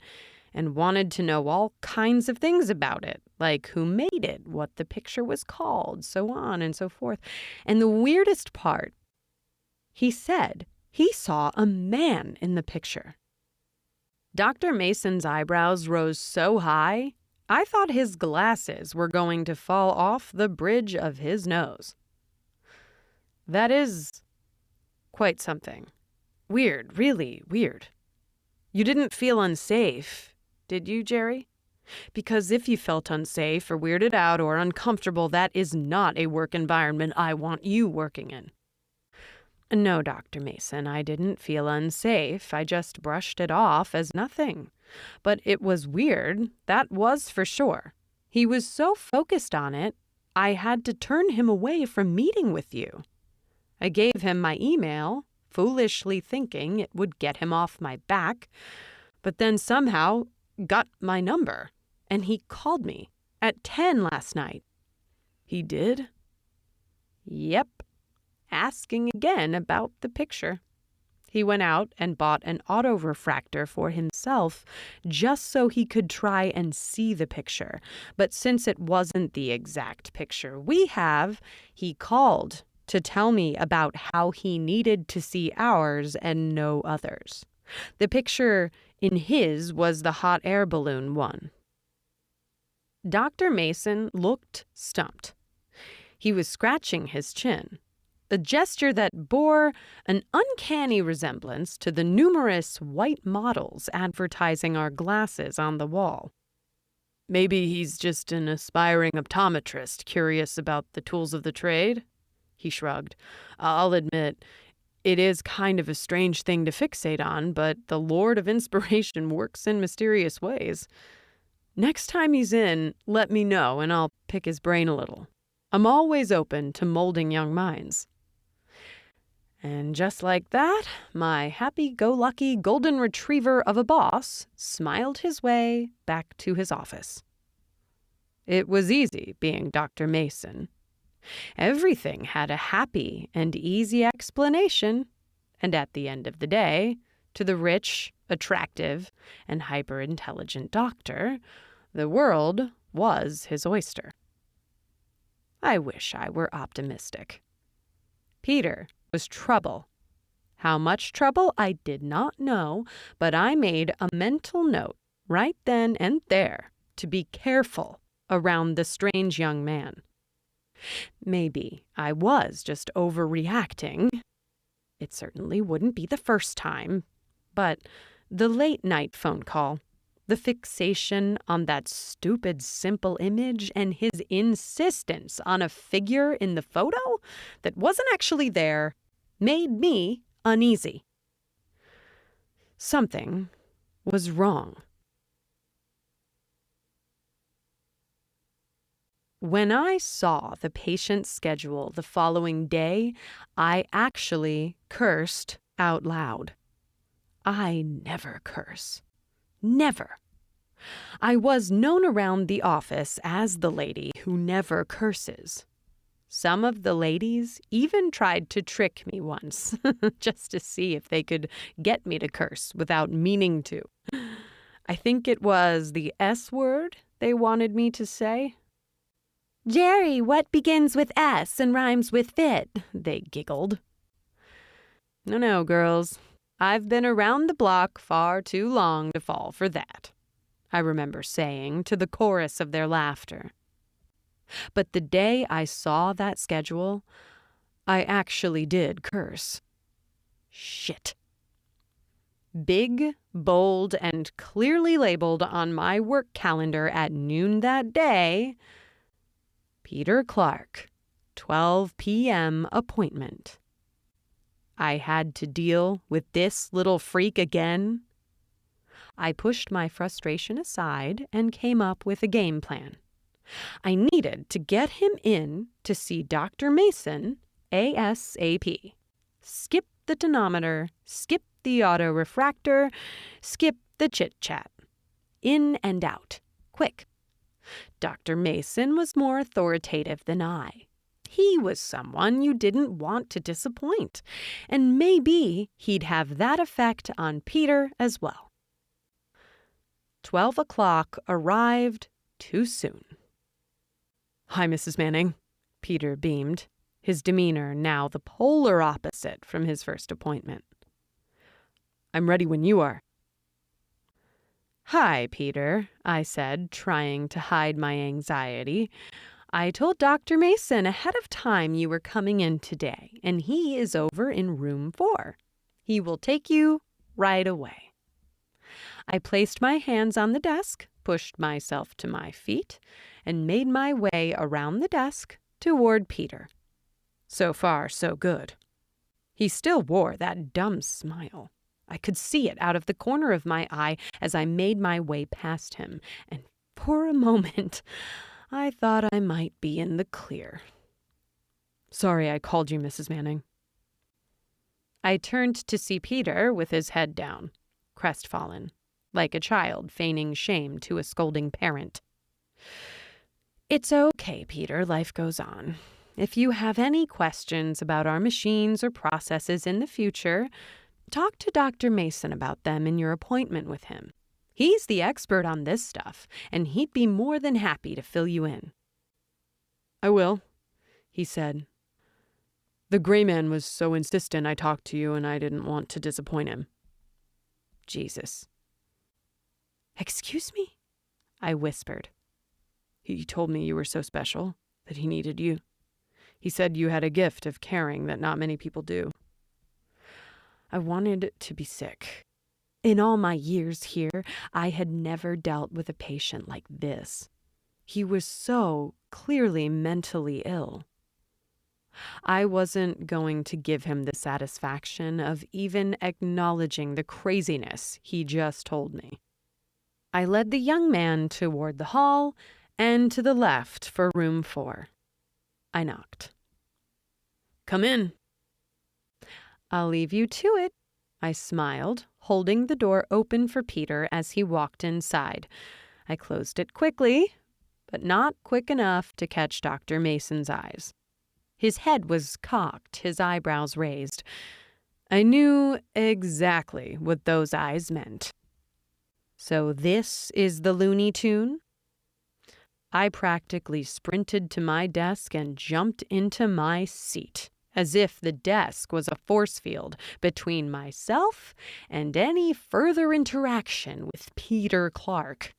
[SPEAKER 1] and wanted to know all kinds of things about it, like who made it, what the picture was called, so on and so forth. And the weirdest part He said he saw a man in the picture. Dr. Mason's eyebrows rose so high, I thought his glasses were going to fall off the bridge of his nose. That is quite something. Weird, really weird. You didn't feel unsafe, did you, Jerry? Because if you felt unsafe or weirded out or uncomfortable, that is not a work environment I want you working in. No, Dr. Mason, I didn't feel unsafe. I just brushed it off as nothing. But it was weird, that was for sure. He was so focused on it, I had to turn him away from meeting with you. I gave him my email, foolishly thinking it would get him off my back, but then somehow got my number, and he called me at 10 last night. He did? Yep. Asking again about the picture. He went out and bought an auto-refractor for himself just so he could try and see the picture. But since it wasn't the exact picture we have, he called to tell me about how he needed to see ours and no others. The picture in his was the hot air balloon one. Dr. Mason looked stumped. He was scratching his chin, a gesture that bore an uncanny resemblance to the numerous white models advertising our glasses on the wall. Maybe he's just an aspiring optometrist curious about the tools of the trade, he shrugged. I'll admit, it is kind of a strange thing to fixate on, but the Lord of Inspiration works in mysterious ways. Next time he's in, let me know and I'll pick his brain a little. I'm always open to molding young minds. And just like that, my happy-go-lucky golden retriever of a boss smiled his way back to his office. It was easy being Dr. Mason. Everything had a happy and easy explanation, and at the end of the day, to the rich, attractive, and hyper-intelligent doctor, the world was his oyster. I wish I were optimistic. Peter was trouble. How much trouble, I did not know, but I made a mental note right then and there to be careful around the strange young man. Maybe I was just overreacting. It certainly wouldn't be the first time, but the late-night phone call, the fixation on that stupid simple image, and his insistence on a figure in the photo that wasn't actually there made me uneasy. Something was wrong. When I saw the patient's schedule the following day, I actually cursed out loud. I never curse. Never. I was known around the office as the lady who never curses. Some of the ladies even tried to trick me once, just to see if they could get me to curse without meaning to. I think it was the S word they wanted me to say. Jerry, what begins with S and rhymes with fit? They giggled. No, girls. I've been around the block far too long to fall for that, I remember saying to the chorus of their laughter. But the day I saw that schedule, I actually did curse. Shit. Big, bold, and clearly labeled on my work calendar at noon that day, Peter Clark, 12 p.m. appointment. I had to deal with this little freak again. I pushed my frustration aside and came up with a game plan. I needed to get him in to see Dr. Mason ASAP. Skip the tonometer, skip the auto-refractor, skip the chit-chat. In and out. Quick. Dr. Mason was more authoritative than I. He was someone you didn't want to disappoint, and maybe he'd have that effect on Peter as well. 12 o'clock arrived too soon. Hi, Mrs. Manning, Peter beamed. his demeanor now the polar opposite from his first appointment. "I'm ready when you are." "Hi, Peter," I said, trying to hide my anxiety. "I told Dr. Mason ahead of time you were coming in today, and he is over in room 4. He will take you right away." I placed my hands on the desk, pushed myself to my feet, and made my way around the desk toward Peter. So far, so good. He still wore that dumb smile. I could see it out of the corner of my eye as I made my way past him, and for a moment, I thought I might be in the clear. "Sorry I called you, Mrs. Manning." I turned to see Peter with his head down, crestfallen, like a child feigning shame to a scolding parent. "It's okay, Peter. Life goes on. If you have any questions about our machines or processes in the future, talk to Dr. Mason about them in your appointment with him. He's the expert on this stuff, and he'd be more than happy to fill you in." "I will," he said. "The gray man was so insistent I talked to you, and I didn't want to disappoint him." Jesus. "Excuse me?" I whispered. "He told me you were so special, that he needed you. He said you had a gift of caring that not many people do." I wanted to be sick. In all my years here, I had never dealt with a patient like this. He was so clearly mentally ill. I wasn't going to give him the satisfaction of even acknowledging the craziness he just told me. I led the young man toward the hall and to the left for room 4. I knocked. "Come in." "I'll leave you to it," I smiled, holding the door open for Peter as he walked inside. I closed it quickly, but not quick enough to catch Dr. Mason's eyes. His head was cocked, his eyebrows raised. I knew exactly what those eyes meant. "So this is the Looney Tune?" I practically sprinted to my desk and jumped into my seat, as if the desk was a force field between myself and any further interaction with Peter Clark.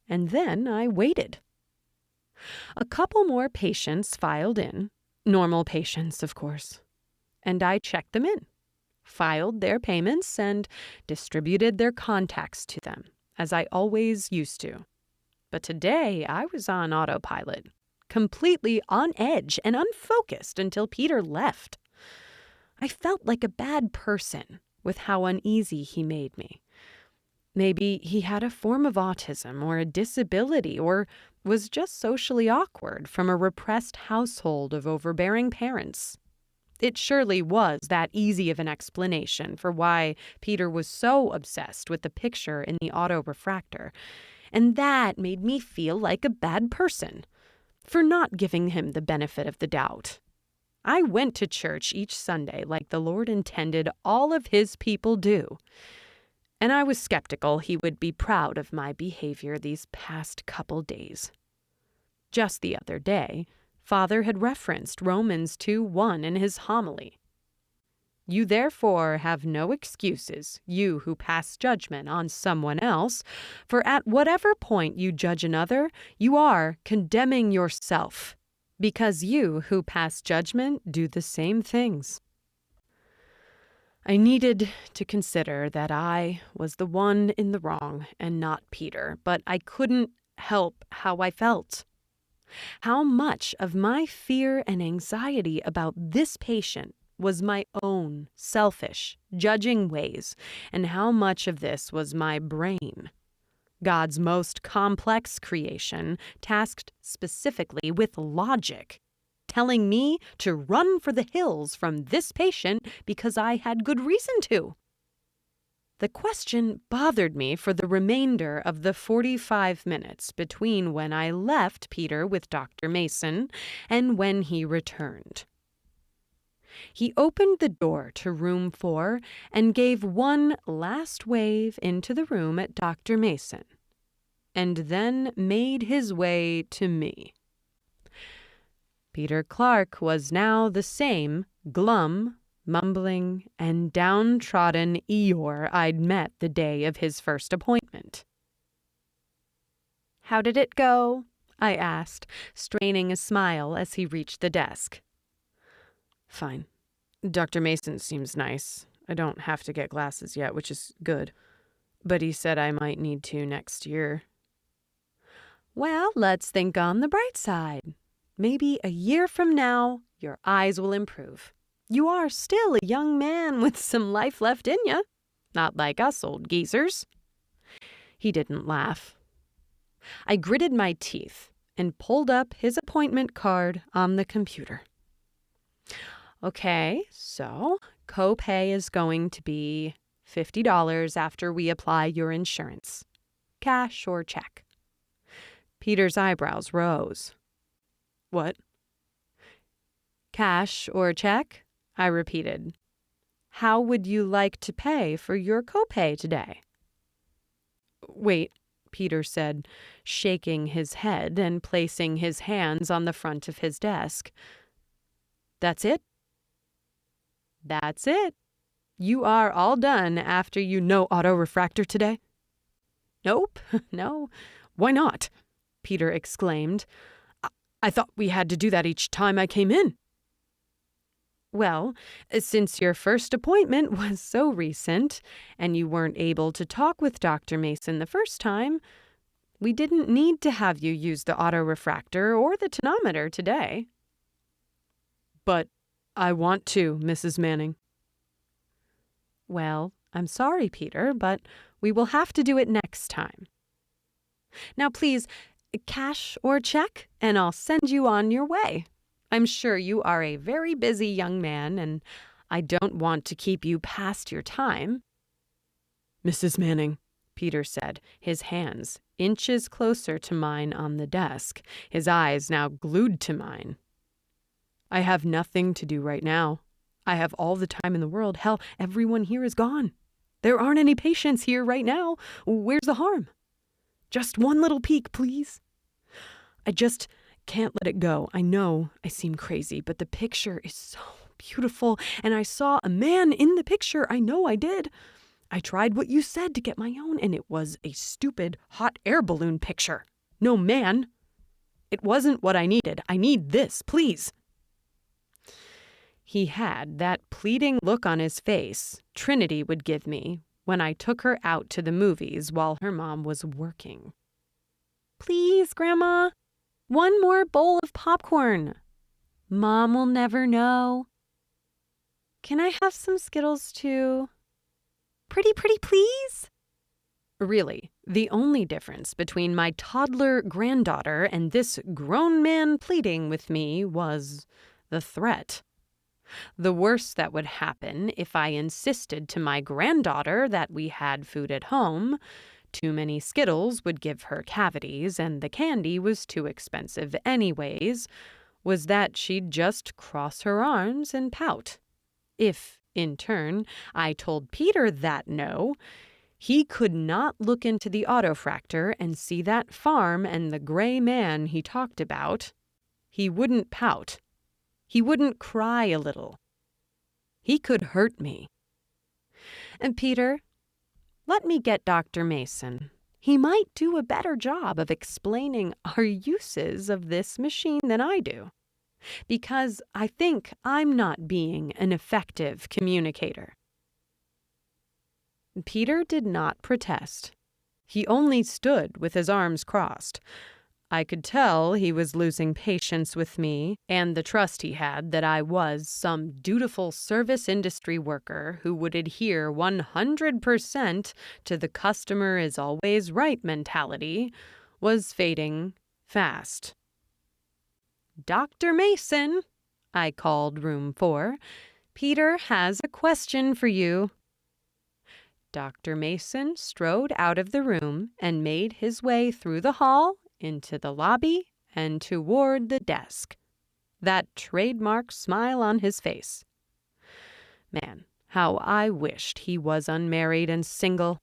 [SPEAKER 1] And then I waited. A couple more patients filed in, normal patients, of course, and I checked them in, filed their payments, and distributed their contacts to them, as I always used to. But today I was on autopilot, completely on edge and unfocused until Peter left. I felt like a bad person with how uneasy he made me. Maybe he had a form of autism or a disability or was just socially awkward from a repressed household of overbearing parents. It surely was that easy of an explanation for why Peter was so obsessed with the picture in the autorefractor, and that made me feel like a bad person for not giving him the benefit of the doubt. I went to church each Sunday like the Lord intended all of his people do, and I was skeptical he would be proud of my behavior these past couple days. Just the other day, Father had referenced Romans 2:1 in his homily. "You therefore have no excuses, you who pass judgment on someone else, for at whatever point you judge another, you are condemning yourself, because you who pass judgment do the same things." I needed to consider that I was the one in the wrong and not Peter, but I couldn't help how I felt. How much of my fear and anxiety about this patient was my own selfish, judging ways, and how much of this was my brain, God's most complex creation, tasked specifically with logic, telling me to run for the hills from this patient because I had good reason to. The question bothered me for the remainder of the 45 minutes between when I left Peter with Dr. Mason and when he returned. He opened the door to room 4 and gave one last wave into the room at Dr. Mason, and then made his way to me. Peter Clark was now the same glum, mumbling, and downtrodden Eeyore I'd met the day of his first appointment. "How did it go?" I asked, straining a smile as he reached the desk. "Fine. Dr. Mason seems nice. I don't have to get glasses yet, which is good. But he said I might need to next year." "Well, let's think on the bright side. Maybe a year from now, your eyes will improve. You are still a young man with some life left in you. Not like us old geezers." He didn't laugh. I gritted my teeth and pulled up his appointment card on the computer. "Okay, so copay is going to be $50 after we apply your insurance. Cash or check?" Peter's eyebrows rose. "What?" "Cash or check?" I repeated. "How would you like to pay for your copay today?" "Wait," Peter said, shaking his head and placing his hands on the front of his desk. "That's it?" "That's it. You are all done after you no autorefractor today?" "Nope, no."
[SPEAKER 2] "Why not?" Peter exclaimed. I thought we had to do that each time I came in."
[SPEAKER 1] "Well, since your first appointment was so recent and you weren't able to talk with Dr. Mason the first time, we didn't need to have you use the autorefractor or the tonometer today."
[SPEAKER 2] "But I want to, Mrs. Manning."
[SPEAKER 1] "Well, I'm sorry, Peter, but we will have to do it next time. Now, please, cash or check, and I'll send you on your way. I'm sure you are a very busy young man, and I don't want to keep you past your time."
[SPEAKER 2] "Mrs. Manning,"
[SPEAKER 1] Peter said, his hands inches closer to mine on the desk, his eyes now glued to mine.
[SPEAKER 2] "I have nothing to do right now. I have all the time in the world. Hell, everyone here is gone. There aren't any patients here right now. Where's the harm? Just one little peek, please. I just can't let it go. I know I seem crazy, but the picture is so beautiful, and I saw a man in the picture. I know I did. I tried what you said to get my own, and it was a stupid hot air balloon picture. No man. It wasn't what I needed. I need this, please."
[SPEAKER 1] He had that pleading look on his face Trinity would give me when I took her out to the movies while her mom was working. "Please, Grandma, one more bowl of popcorn. Mom will never know. Can I have some Skittles too? Pretty, please?" Really, the only difference between my toddler granddaughter and this grown man pleading with me was the threat. The worst that would happen if I insisted to my granddaughter that we had food at home, too many Skittles would give her cavities and the candy was too expensive anyways, was that she'd just cross her arms and pout. If, in turn, I told Peter that no, he could not look into the autofractor and see that farm and the gray man he talked about. He wouldn't pout. He wouldn't cry a little. He could hurt me. "And Peter, let me get Dr. Mason. He might do a better job of explaining our uses of this machine than I do, because I think I'm not being an effective communicator." Peter did not protest. He only stood with his arms crossed. I could tell he was losing patience with me and the trust he had that I was some dutiful service industry worker who would adhere 100% to the customer is always right mentality was fading fast. "Dr. Mason," I called room 4, "Peter has a question for you." Dr. Mason strode out of the room and made his way through the hall into the lobby and toward the desk, that trademark smile on his face. Man, how I wished he was unmarried and single.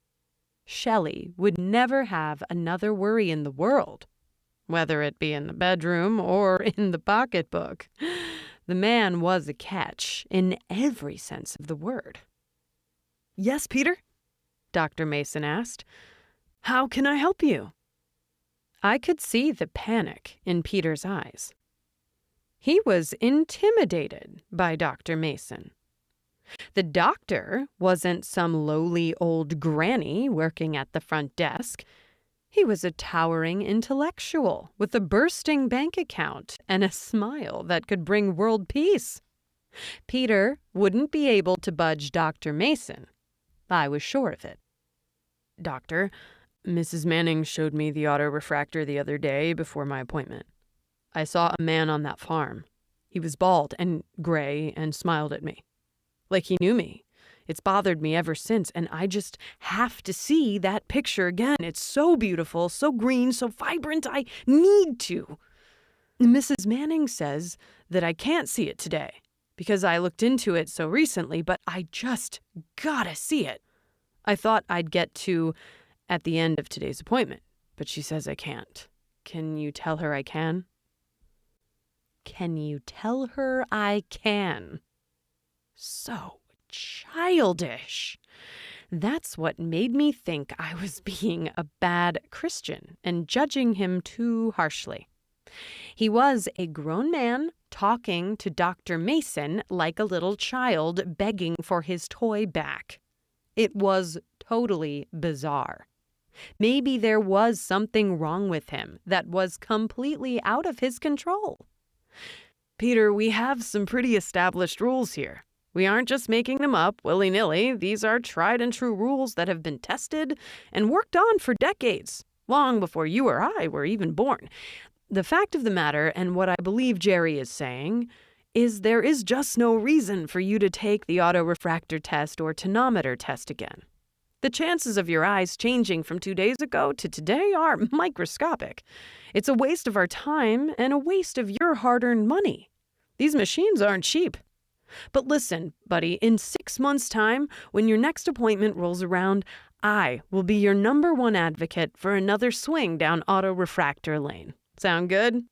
[SPEAKER 1] Shelley would never have another worry in the world.
[SPEAKER 2] whether it be in the bedroom or in the pocketbook. The man was a catch in every sense of the word. "Yes, Peter?" Dr. Mason asked. "How can I help you?" I could see the panic in Peter's eyes. He was intimidated by Dr. Mason. The doctor wasn't some lowly old granny working at the front desk. He was a towering intellectual with a bursting bank account and a smile that could bring world peace. Peter wouldn't be able to budge Dr. Mason. I was sure of it. "Doctor, Mrs. Manning showed me the autorefractor the other day before my appointment. I saw a man on that farm. He was bald and gray and smiled at me. Like he knew me. It's bothered me ever since, and I just have to see that picture again. It's so beautiful, so green, so vibrant. I need to. Mrs. Manning says that I can't see it today because I looked into it so recently, but I just gotta see it. I thought I'd get to at the end of today's appointment, but she says I can't. Can you tell her I can?" Can you tell her I can? So childish. That's what made me think I was being a bad Christian and judging him too harshly. He was a grown man talking to Dr. Mason like a little child begging for his toy back. It was totally bizarre. Maybe there was something wrong with him that was completely out of his control. "Peter, we have some pretty established rules here. We aren't just making them up willy-nilly. These are tried and true rules that have been tested and worked on for decades, long before you or I were even born. The fact of the matter, and what I believe Jerry is saying, is there is just no reason for you to take the autorefractor test or tonometer test again. The chances of your eyes changing from 2 days ago to today are microscopic. It's a waste of our time and a waste of your hard-earned money. These machines aren't cheap. But listen, buddy, in 6 months' time, when your next appointment rolls around, I will be your #1 advocate for another swing down autorefractor lane. Sound good?"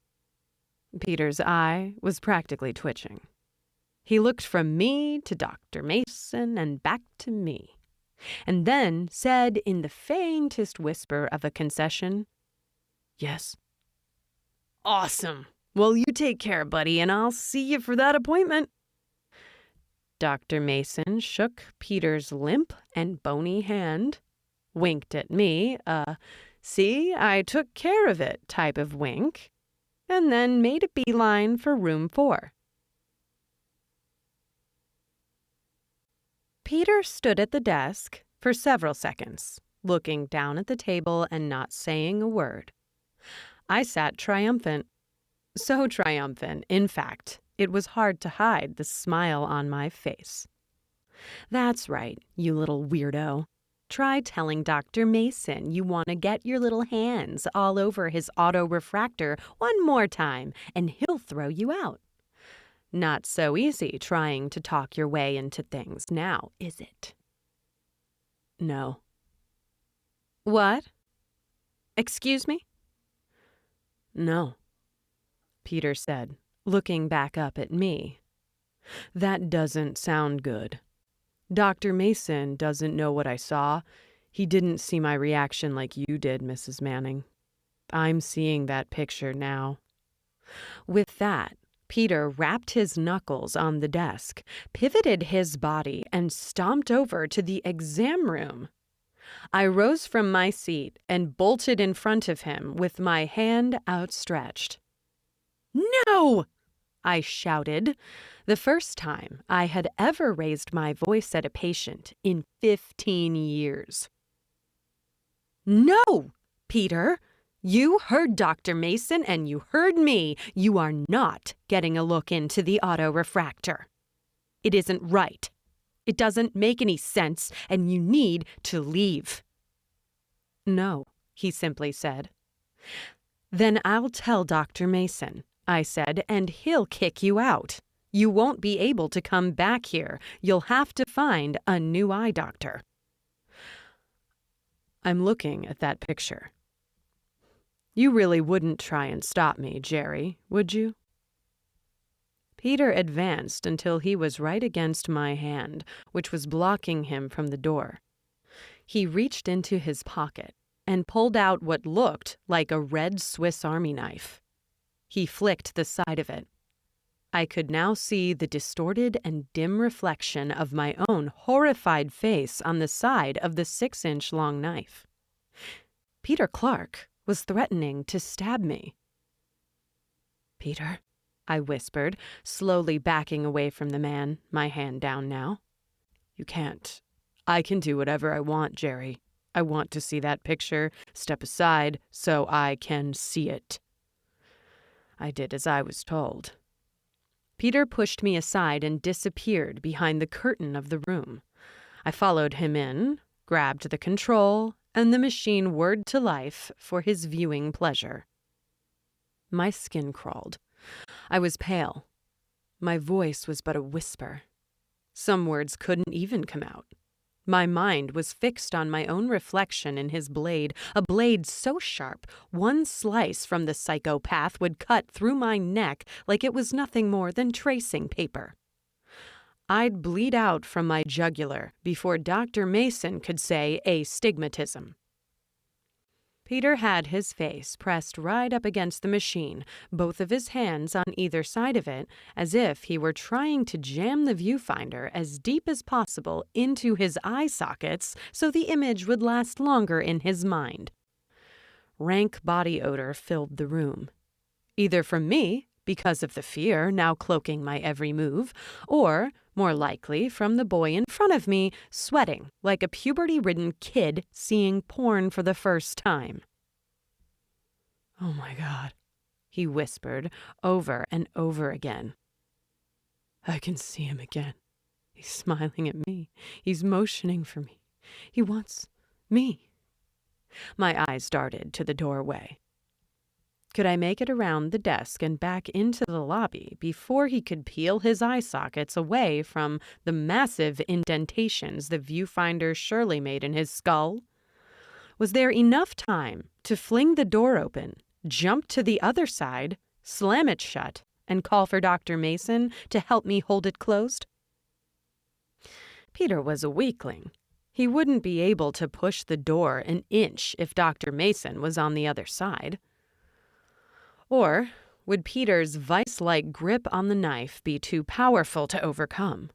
[SPEAKER 2] Peter's eye was practically twitching. He looked from me to Dr. Mason and back to me, and then said in the faintest whisper of a concession, "Yes." "Awesome. Well, you take care, buddy, and I'll see you for that appointment." Dr. Mason shook Peter's limp and bony hand, winked at me, "See, I took care of it" type of wink, and then made a beeline for room 4. Peter stood at the desk for several seconds, looking down at the table and not saying a word. I sat triumphant. So triumphant, in fact, it was hard to hide the smile on my face. "That's right, you little weirdo. Try telling Dr. Mason you want to get your little hands all over his autorefractor one more time, and he'll throw you out. Not so easy trying to talk your way into things now, is it?" "No." "What? Excuse me?" "No," Peter said, looking back up at me. "That doesn't sound good. Dr. Mason doesn't know what I saw. He didn't see my reaction like you did, Mrs. Manning. I'm seeing that picture now." With that, Peter rapped his knuckles on the desk, pivoted his body, and stomped over to the exam room. I rose from my seat and bolted in front of him with my hand outstretched. "No!" I shouted, the first time I had ever raised my voice at a patient in 15 years. "No, Peter! You heard Dr. Mason and you heard me. You are not getting a look into the autorefractor. It isn't right. It doesn't make any sense, and you need to leave." "No," he simply said. "Then I'll tell Dr. Mason," I said, "and he'll kick you out. You won't be able to come back here. You'll have to find a new eye doctor." I'm looking at that picture. You really wouldn't try and stop me, Jerry, would you? Peter advanced until he was right against my hand, which was blocking him from the door. He reached into his pocket and pulled out what looked like a red Swiss Army knife. He flicked the side of it. I could now see the distorted and dim reflection of my own horrified face on the side of the 6-inch long knife. Peter Clark was threatening to stab me. "Peter," I whispered, slowly backing away from the man, my hand down now. "You can't. I can do whatever I want, Jerry. I want to see that picture. Step aside so I can see it." I did as I was told. Peter pushed me aside and disappeared behind the curtain of the room. I followed him in, grabbed the control, and the machine whirred to life for his viewing pleasure. My skin crawled. I was pale. My voice was but a whisper. Some words couldn't even come out. My mind was fixed on my own reflection in his blade, a blade so sharp, one slice from the psychopath would cut through my neck like it was nothing more than tracing paper. I'd bleed out from my jugular before Dr. Mason could say astigmatism. Peter had his face pressed right up against the machine, both of his hands on either side of it, as if he were trying to jam the viewfinder as deep as possible into his eye sockets so the image would last longer in his mind. Rank body odor filled the room, either from me, because of the fear now cloaking my every move, or, more likely, from the boy in front of me, sweating like a puberty-ridden kid seeing porn for the first time. "Oh my God," he whispered over and over again. "I can see him again. He's smiling at me. He's motioning for me. He wants me." My eyes darted to the doorway. Could I make it around the desk and back into the lobby before he could peel his eye sockets away from the massive indentations the viewfinder surely made in his skull? Was there enough time to fling the door open, jump to the other side, slam it shut, and call for Dr. Mason to help me hold it closed? Peter was a weakling. He wouldn't be able to push the door an inch if Dr. Mason was on the other side. Or would Peter's vice-like grip on the knife be too powerful to overcome?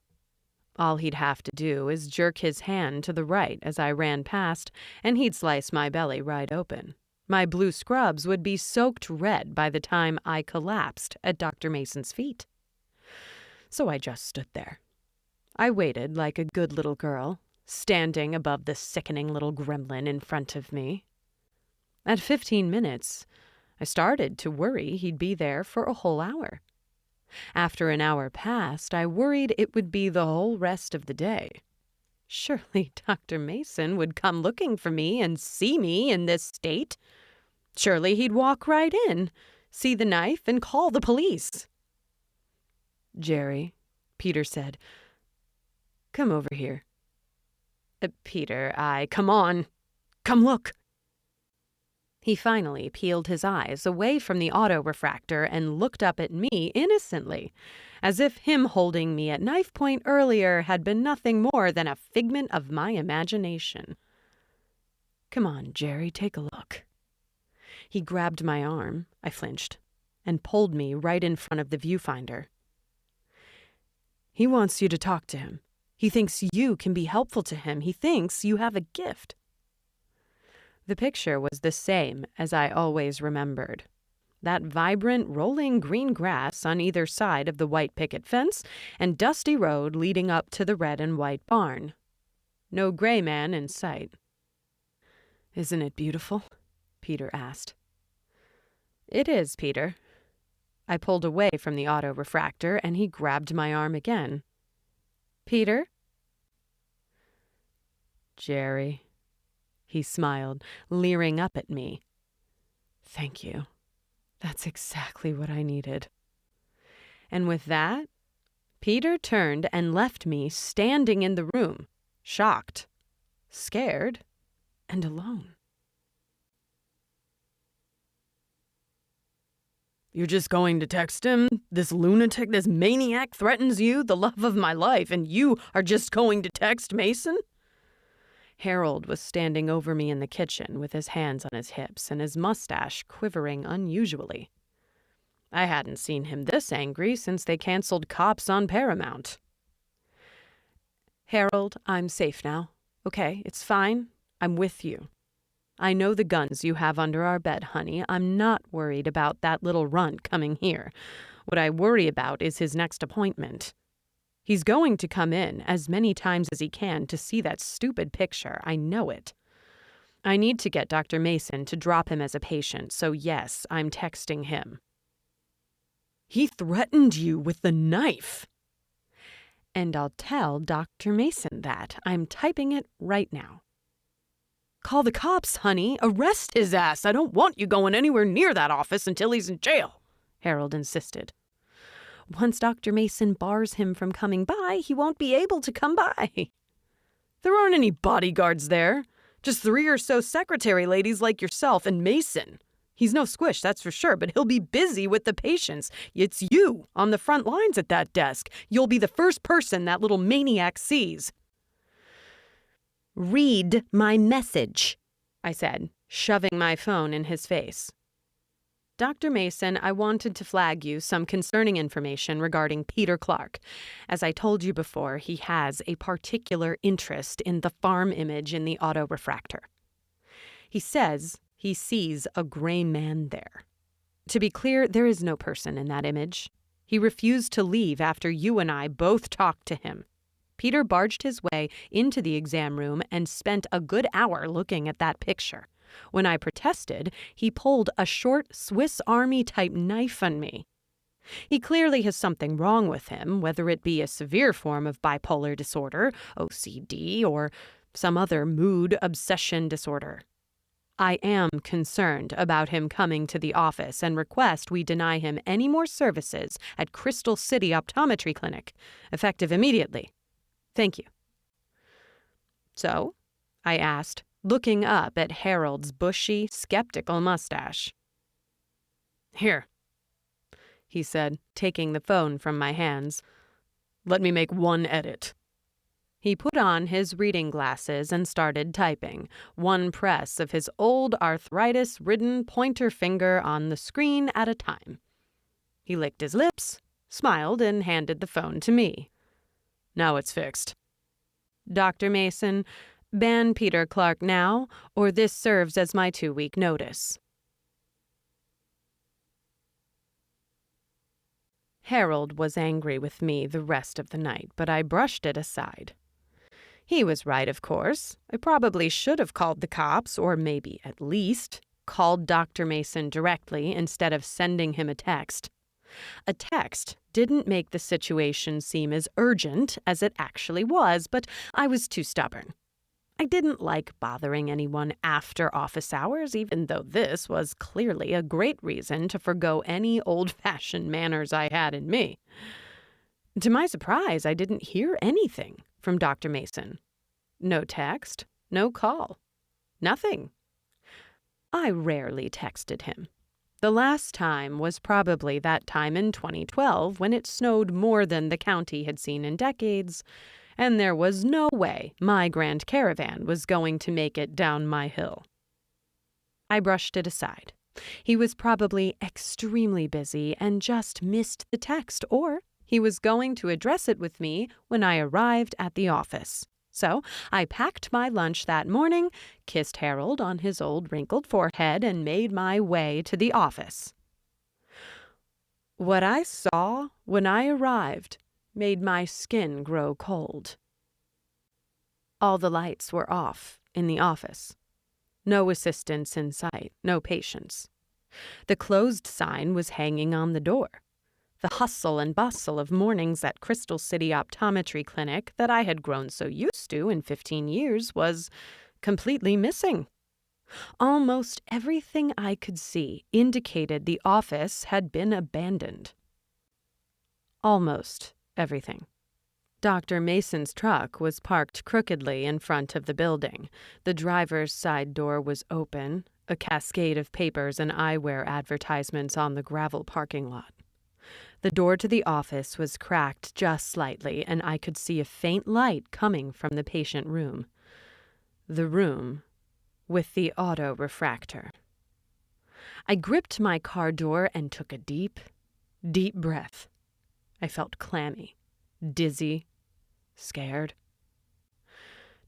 [SPEAKER 2] All he'd have to do is jerk his hand to the right as I ran past, and he'd slice my belly right open. My blue scrubs would be soaked red by the time I collapsed at Dr. Mason's feet. So I just stood there. I waited like a good little girl, standing above the sickening little gremlin in front of me. At 15 minutes, I started to worry he'd be there for a whole hour. After an hour passed, I worried it would be the whole rest of the day. Surely Dr. Mason would come looking for me and see me in this state. Surely he'd walk right in, see the knife, and call the police. "Jerry," Peter said, "come over here." Peter, come on. Come look." He finally peeled his eyes away from the auto-refractor and looked up at me innocently, as if him holding me at knife point earlier had been nothing more than a figment of my imagination. "Come on, Jerry, take a look." He grabbed my arm, I flinched, and pulled me right in front of the viewfinder. "He wants you to talk to him. He thinks you can be helpful to him. He thinks you have a gift." The picture was the same as I always remembered. That vibrant, rolling green grass on either side of the white picket fence and dusty road leading up to the red and white barn. No gray man in sight. "Isn't it beautiful?" Peter asked. "It is, Peter." I pulled away from the auto-refractor and he grabbed my arm again. "Peter?" "Jerry." He smiled, leering up at me. "Thank you. That's exactly what I needed." And with that, Peter turned and left me standing in the room, shocked, scared, and alone. You're just going to text him? This lunatic, this maniac threatens you, the love of my life, and you are just going to text Mason? Harold was standing over me in the kitchen with his hands on his hips and his mustache quivering unusually. I hadn't seen him this angry since they canceled Cops on Paramount. Harold, I'm safe now. Okay, it's fine. I'm with you. I know the guns you have under our bed, honey. I'm not worried about that little runt coming here. What I worry about is his next appointment. He's going to come in as many times as he can to see that stupid picture. I know it. I need to get Dr. Mason to drop him as a patient, so yes, I'm texting him. He threatened you with the knife. And I'll tell Dr. Mason that. I'm typing it right now. Call the cops, honey. Arrest his ass. I don't want you going anywhere near that office until he's in jail, Harold insisted. Once Dr. Mason bars him from coming by, he won't be able to come by. There aren't any bodyguards there. Just 3 or so secretary ladies like yourself and Mason. He's no squish, that's for sure, but he'll be busy with the patients. It's you on the front lines at that desk. You'll be the first person that little maniac sees. Read my message, I said, shoving my phone in his face. Dr. Mason, I wanted to flag you some concerning information regarding Peter Clark. As I told you before, he has a particular interest in the farm image in the autorefractor. He says he sees a gray man there. To be clear, there is no person in that image. He refused to leave after you and I both talked to him. Peter barged his way into the exam room and spent a good hour looking at that picture. When I protested, he pulled a short Swiss Army-type knife on me. He clearly has something wrong with him, whether it be a severe form of bipolar disorder, OCD, or some other mood obsession disorder. I am concerned about him coming to the office and request we deny him any more services at Crystal City Optometry Clinic, effective immediately. Thank you. So, I asked, looking up at Harold's bushy, skeptical mustache. Here, he said, taking the phone from my hands. Let me make one edit. He put on his reading glasses and started typing, one press of his old arthritis-ridden pointer finger on the screen at a time. He licked his lips, smiled, and handed the phone to me. Now it's fixed. Dr. Mason, ban Peter Clark now, or this serves as my 2-week notice. Harold was angry with me the rest of the night, but I brushed it aside. He was right, of course. I probably should have called the cops, or maybe at least called Dr. Mason directly instead of sending him a text. A text didn't make the situation seem as urgent as it actually was, but I was too stubborn. I didn't like bothering anyone after office hours, even though this was clearly a great reason to forgo any old-fashioned manners I had in me. To my surprise, I didn't hear anything from Dr. Mason. No text, no call, nothing. I rarely texted him. The last time was probably that time in 2012 when it snowed more than the county had seen in decades, and there was no way my grand caravan was going to make it down my hill. I brushed it aside. He was probably extremely busy and just missed the text, or he was going to address it with me when I arrived at the office. So I packed my lunch that morning, kissed Harold on his old wrinkled forehead, and made my way to the office. What I saw when I arrived made my skin grow cold. All the lights were off in the office. No assistants in sight, no patients. The closed sign was hanging on the door. The hustle and bustle of mornings at Crystal City Optometry Clinic that I had grown so used to in 15 years was completely missing. Almost everything I could see indicated the office had been abandoned. Almost everything. Dr. Mason's truck was parked crookedly in front of the building. The driver's side door was open. a cascade of papers and eyewear advertisements on the gravel parking lot. The door to the office was cracked just slightly, and I could see a faint light coming from the patient room. The room with the auto refractor. I gripped my car door and took a deep, deep breath. I felt clammy, dizzy, scared.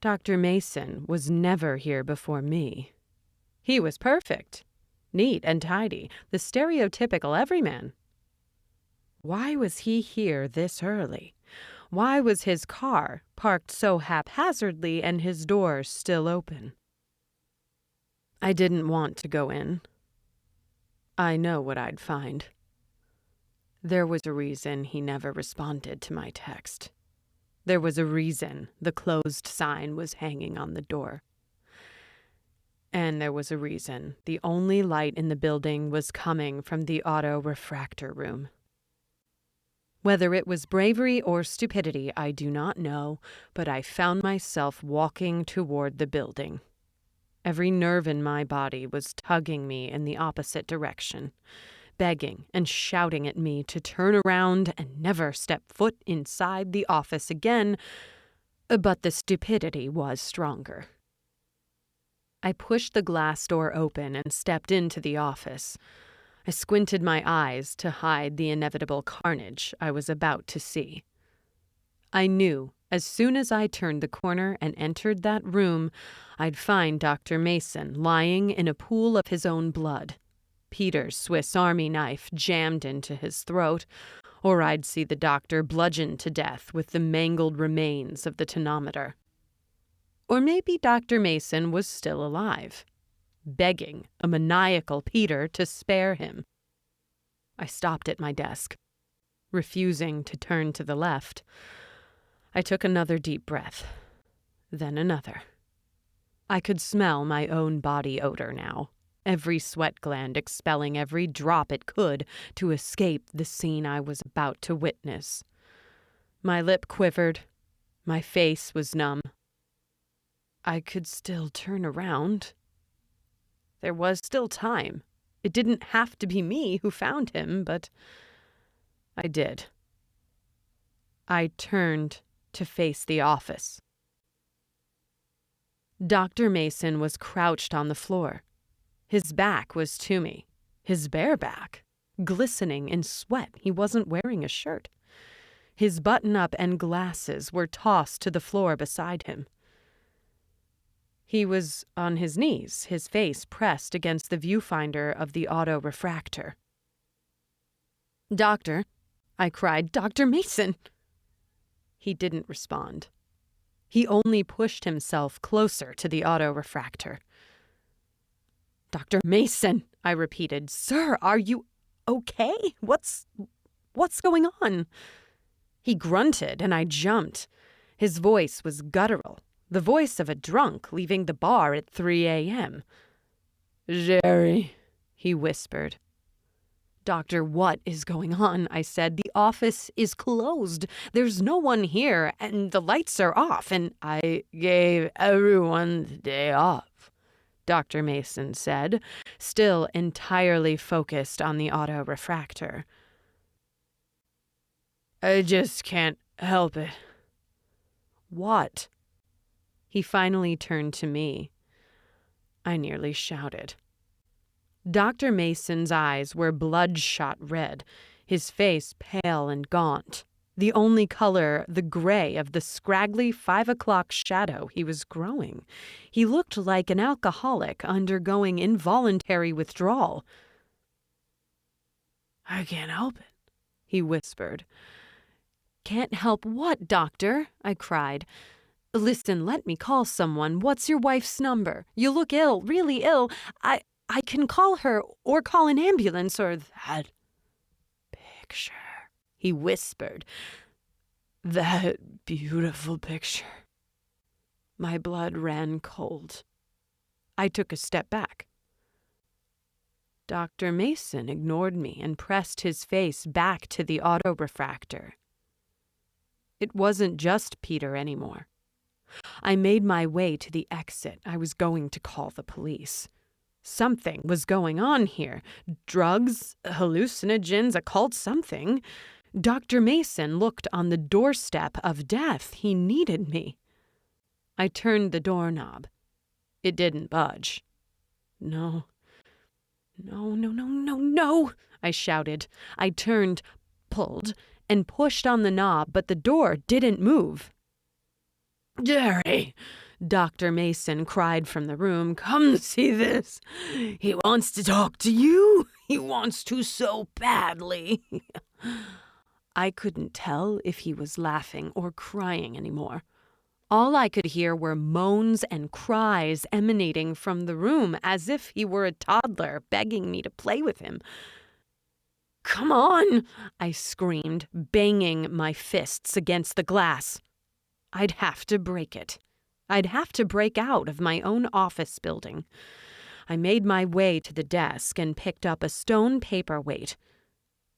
[SPEAKER 2] Dr. Mason was never here before me. He was perfect, neat and tidy, the stereotypical everyman. Why was he here this early? Why was his car parked so haphazardly and his doors still open? I didn't want to go in. I know what I'd find. There was a reason he never responded to my text. There was a reason the closed sign was hanging on the door. And there was a reason the only light in the building was coming from the auto refractor room. Whether it was bravery or stupidity, I do not know, but I found myself walking toward the building. Every nerve in my body was tugging me in the opposite direction, begging and shouting at me to turn around and never step foot inside the office again, but the stupidity was stronger. I pushed the glass door open and stepped into the office. I squinted my eyes to hide the inevitable carnage I was about to see. I knew as soon as I turned the corner and entered that room, I'd find Dr. Mason lying in a pool of his own blood, Peter's Swiss Army knife jammed into his throat, or I'd see the doctor bludgeoned to death with the mangled remains of the tonometer. Or maybe Dr. Mason was still alive, begging a maniacal Peter to spare him. I stopped at my desk, refusing to turn to the left. I took another deep breath, then another. I could smell my own body odor now, every sweat gland expelling every drop it could to escape the scene I was about to witness. My lip quivered. My face was numb. I could still turn around. There was still time. It didn't have to be me who found him, but I did. I turned to face the office. Dr. Mason was crouched on the floor. His back was to me, his bare back, glistening in sweat. He wasn't wearing a shirt. His button-up and glasses were tossed to the floor beside him. He was on his knees, his face pressed against the viewfinder of the auto refractor. "Doctor," I cried, "Dr. Mason!" He didn't respond. He only pushed himself closer to the auto refractor. "Dr. Mason," I repeated. "Sir, are you okay? What's going on?" He grunted and I jumped. His voice was guttural, the voice of a drunk leaving the bar at 3 a.m. "Jerry," he whispered. "Doctor, what is going on?" I said. "The office is closed. There's no one here, and the lights are off, and I gave everyone the day off," Dr. Mason said, still entirely focused on the auto refractor. "I just can't help it." "What?" He finally turned to me. I nearly shouted. Dr. Mason's eyes were bloodshot red, his face pale and gaunt, the only color the gray of the scraggly 5 o'clock shadow he was growing. He looked like an alcoholic undergoing involuntary withdrawal. "I can't help it," he whispered. "Can't help what, doctor?" I cried. "Listen, let me call someone. What's your wife's number? You look ill, really ill. I can call her or call an ambulance or..." "That picture," he whispered. "That beautiful picture." My blood ran cold. I took a step back. Dr. Mason ignored me and pressed his face back to the auto refractor. It wasn't just Peter anymore. I made my way to the exit. I was going to call the police. Something was going on here. Drugs, hallucinogens, occult something. Dr. Mason looked on the doorstep of death. He needed me. I turned the doorknob. It didn't budge. No, I shouted. I turned, pulled, and pushed on the knob, but the door didn't move. "Jerry," Dr. Mason cried from the room, "come see this. He wants to talk to you. He wants to so badly." I couldn't tell if he was laughing or crying anymore. All I could hear were moans and cries emanating from the room, as if he were a toddler begging me to play with him. "Come on," I screamed, banging my fists against the glass. I'd have to break it. I'd have to break out of my own office building. I made my way to the desk and picked up a stone paperweight.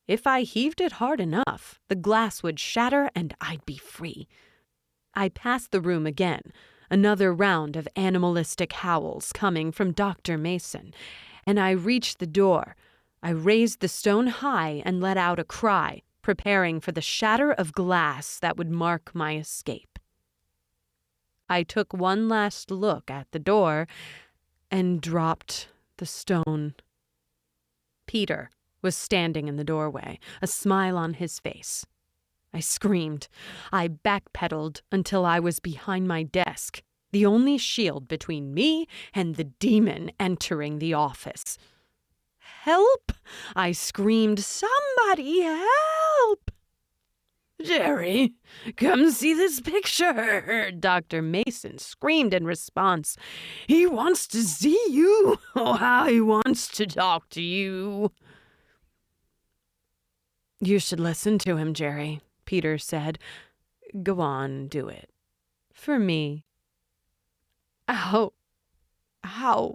[SPEAKER 2] If I heaved it hard enough, the glass would shatter and I'd be free. I passed the room again, another round of animalistic howls coming from Dr. Mason, and I reached the door. I raised the stone high and let out a cry, preparing for the shatter of glass that would mark my escape. I took one last look at the door and dropped the stone. Peter was standing in the doorway, a smile on his face. I screamed. I backpedaled until I was behind my desk, the only shield between me and the demon entering the office. "Help!" I screamed. "Somebody help!" "Jerry, come see this picture," Dr. Mason screamed in response. "He wants to see you. Oh, how he wants to talk to you." "You should listen to him, Jerry," Peter said. "Go on, do it. For me." How?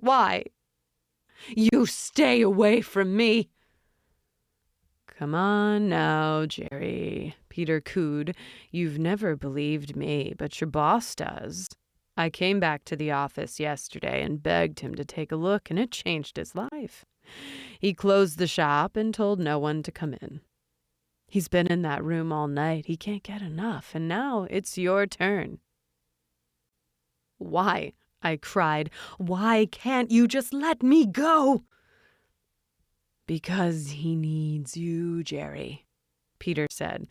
[SPEAKER 2] Why? "You stay away from me." "Come on now, Jerry," Peter cooed. "You've never believed me, but your boss does. I came back to the office yesterday and begged him to take a look, and it changed his life. He closed the shop and told no one to come in. He's been in that room all night. He can't get enough, and now it's your turn." "Why?" I cried. "Why can't you just let me go?" "Because he needs you, Jerry," Peter said.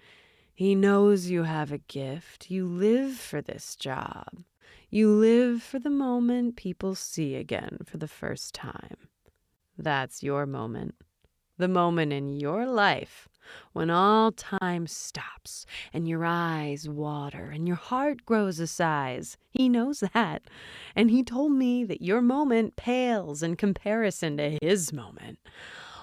[SPEAKER 2] "He knows you have a gift. You live for this job. You live for the moment people see again for the first time. That's your moment. The moment in your life when all time stops and your eyes water and your heart grows a size. He knows that. And he told me that your moment pales in comparison to his moment.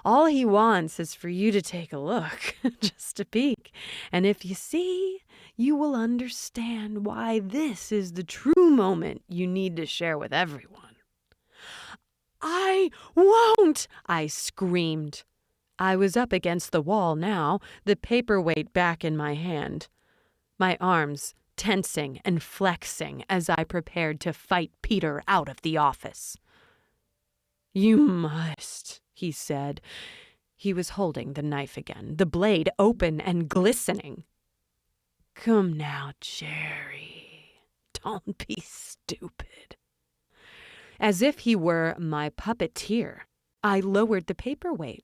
[SPEAKER 2] All he wants is for you to take a look, just a peek. And if you see, you will understand why this is the true moment you need to share with everyone." "I won't!" I screamed. I was up against the wall now, the paperweight back in my hand. My arms tensing and flexing as I prepared to fight Peter out of the office. "You must," he said. He was holding the knife again, the blade open and glistening. "Come now, Jerry. Don't be stupid." As if he were my puppeteer, I lowered the paperweight.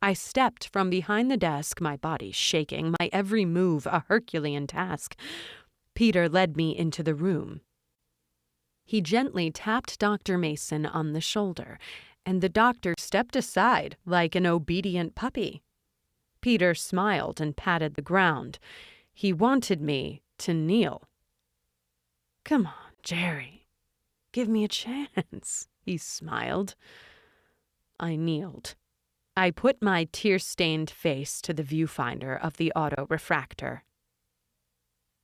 [SPEAKER 2] I stepped from behind the desk, my body shaking, my every move a Herculean task. Peter led me into the room. He gently tapped Dr. Mason on the shoulder, and the doctor stepped aside like an obedient puppy. Peter smiled and patted the ground. He wanted me to kneel. "Come on, Jerry. Give me a chance," he smiled. I kneeled. I put my tear-stained face to the viewfinder of the auto-refractor.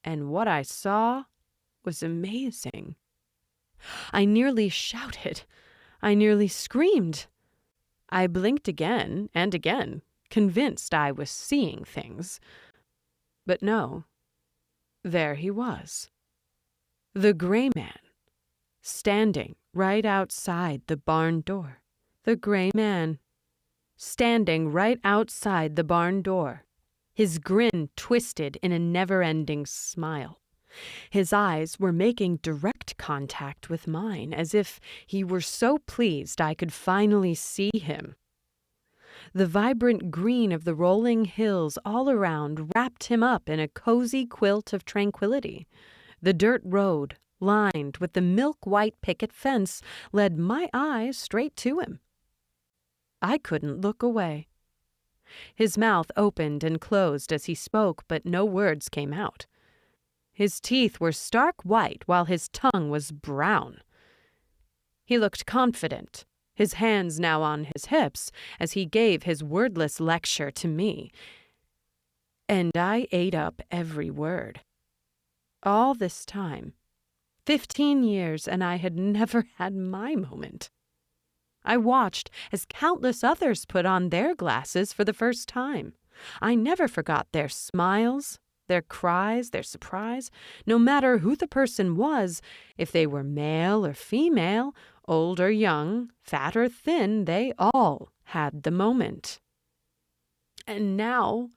[SPEAKER 2] And what I saw was amazing. I nearly shouted. I nearly screamed. I blinked again and again, convinced I was seeing things. But no, there he was. The gray man, standing right outside the barn door.
[SPEAKER 1] The gray man, standing right outside the barn door, his grin twisted in a never-ending smile. His eyes were making direct contact with mine, as if he were so pleased I could finally see him. The vibrant green of the rolling hills all around wrapped him up in a cozy quilt of tranquility. The dirt road, lined with the milk-white picket fence, led my eyes straight to him. I couldn't look away. His mouth opened and closed as he spoke, but no words came out. His teeth were stark white while his tongue was brown. He looked confident, his hands now on his hips, as he gave his wordless lecture to me. And I ate up every word. All this time, 15 years, and I had never had my moment. I watched as countless others put on their glasses for the first time. I never forgot their smiles, their cries, their surprise. No matter who the person was, if they were male or female, old or young, fat or thin, they all had the moment. And now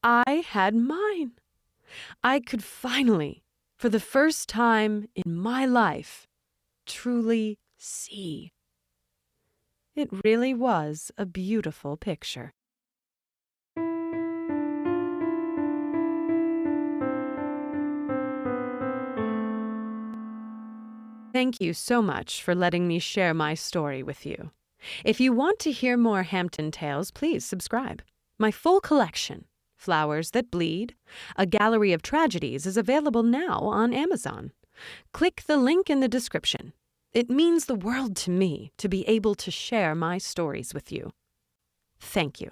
[SPEAKER 1] I had mine. I could finally, for the first time in my life, truly see. It really was a beautiful picture. Thank you so much for letting me share my story with you. If you want to hear more Hampton tales, please subscribe. My full collection, Flowers That Bleed, A Gallery of Tragedies, is available now on Amazon. Click the link in the description. It means the world to me to be able to share my stories with you. Thank you.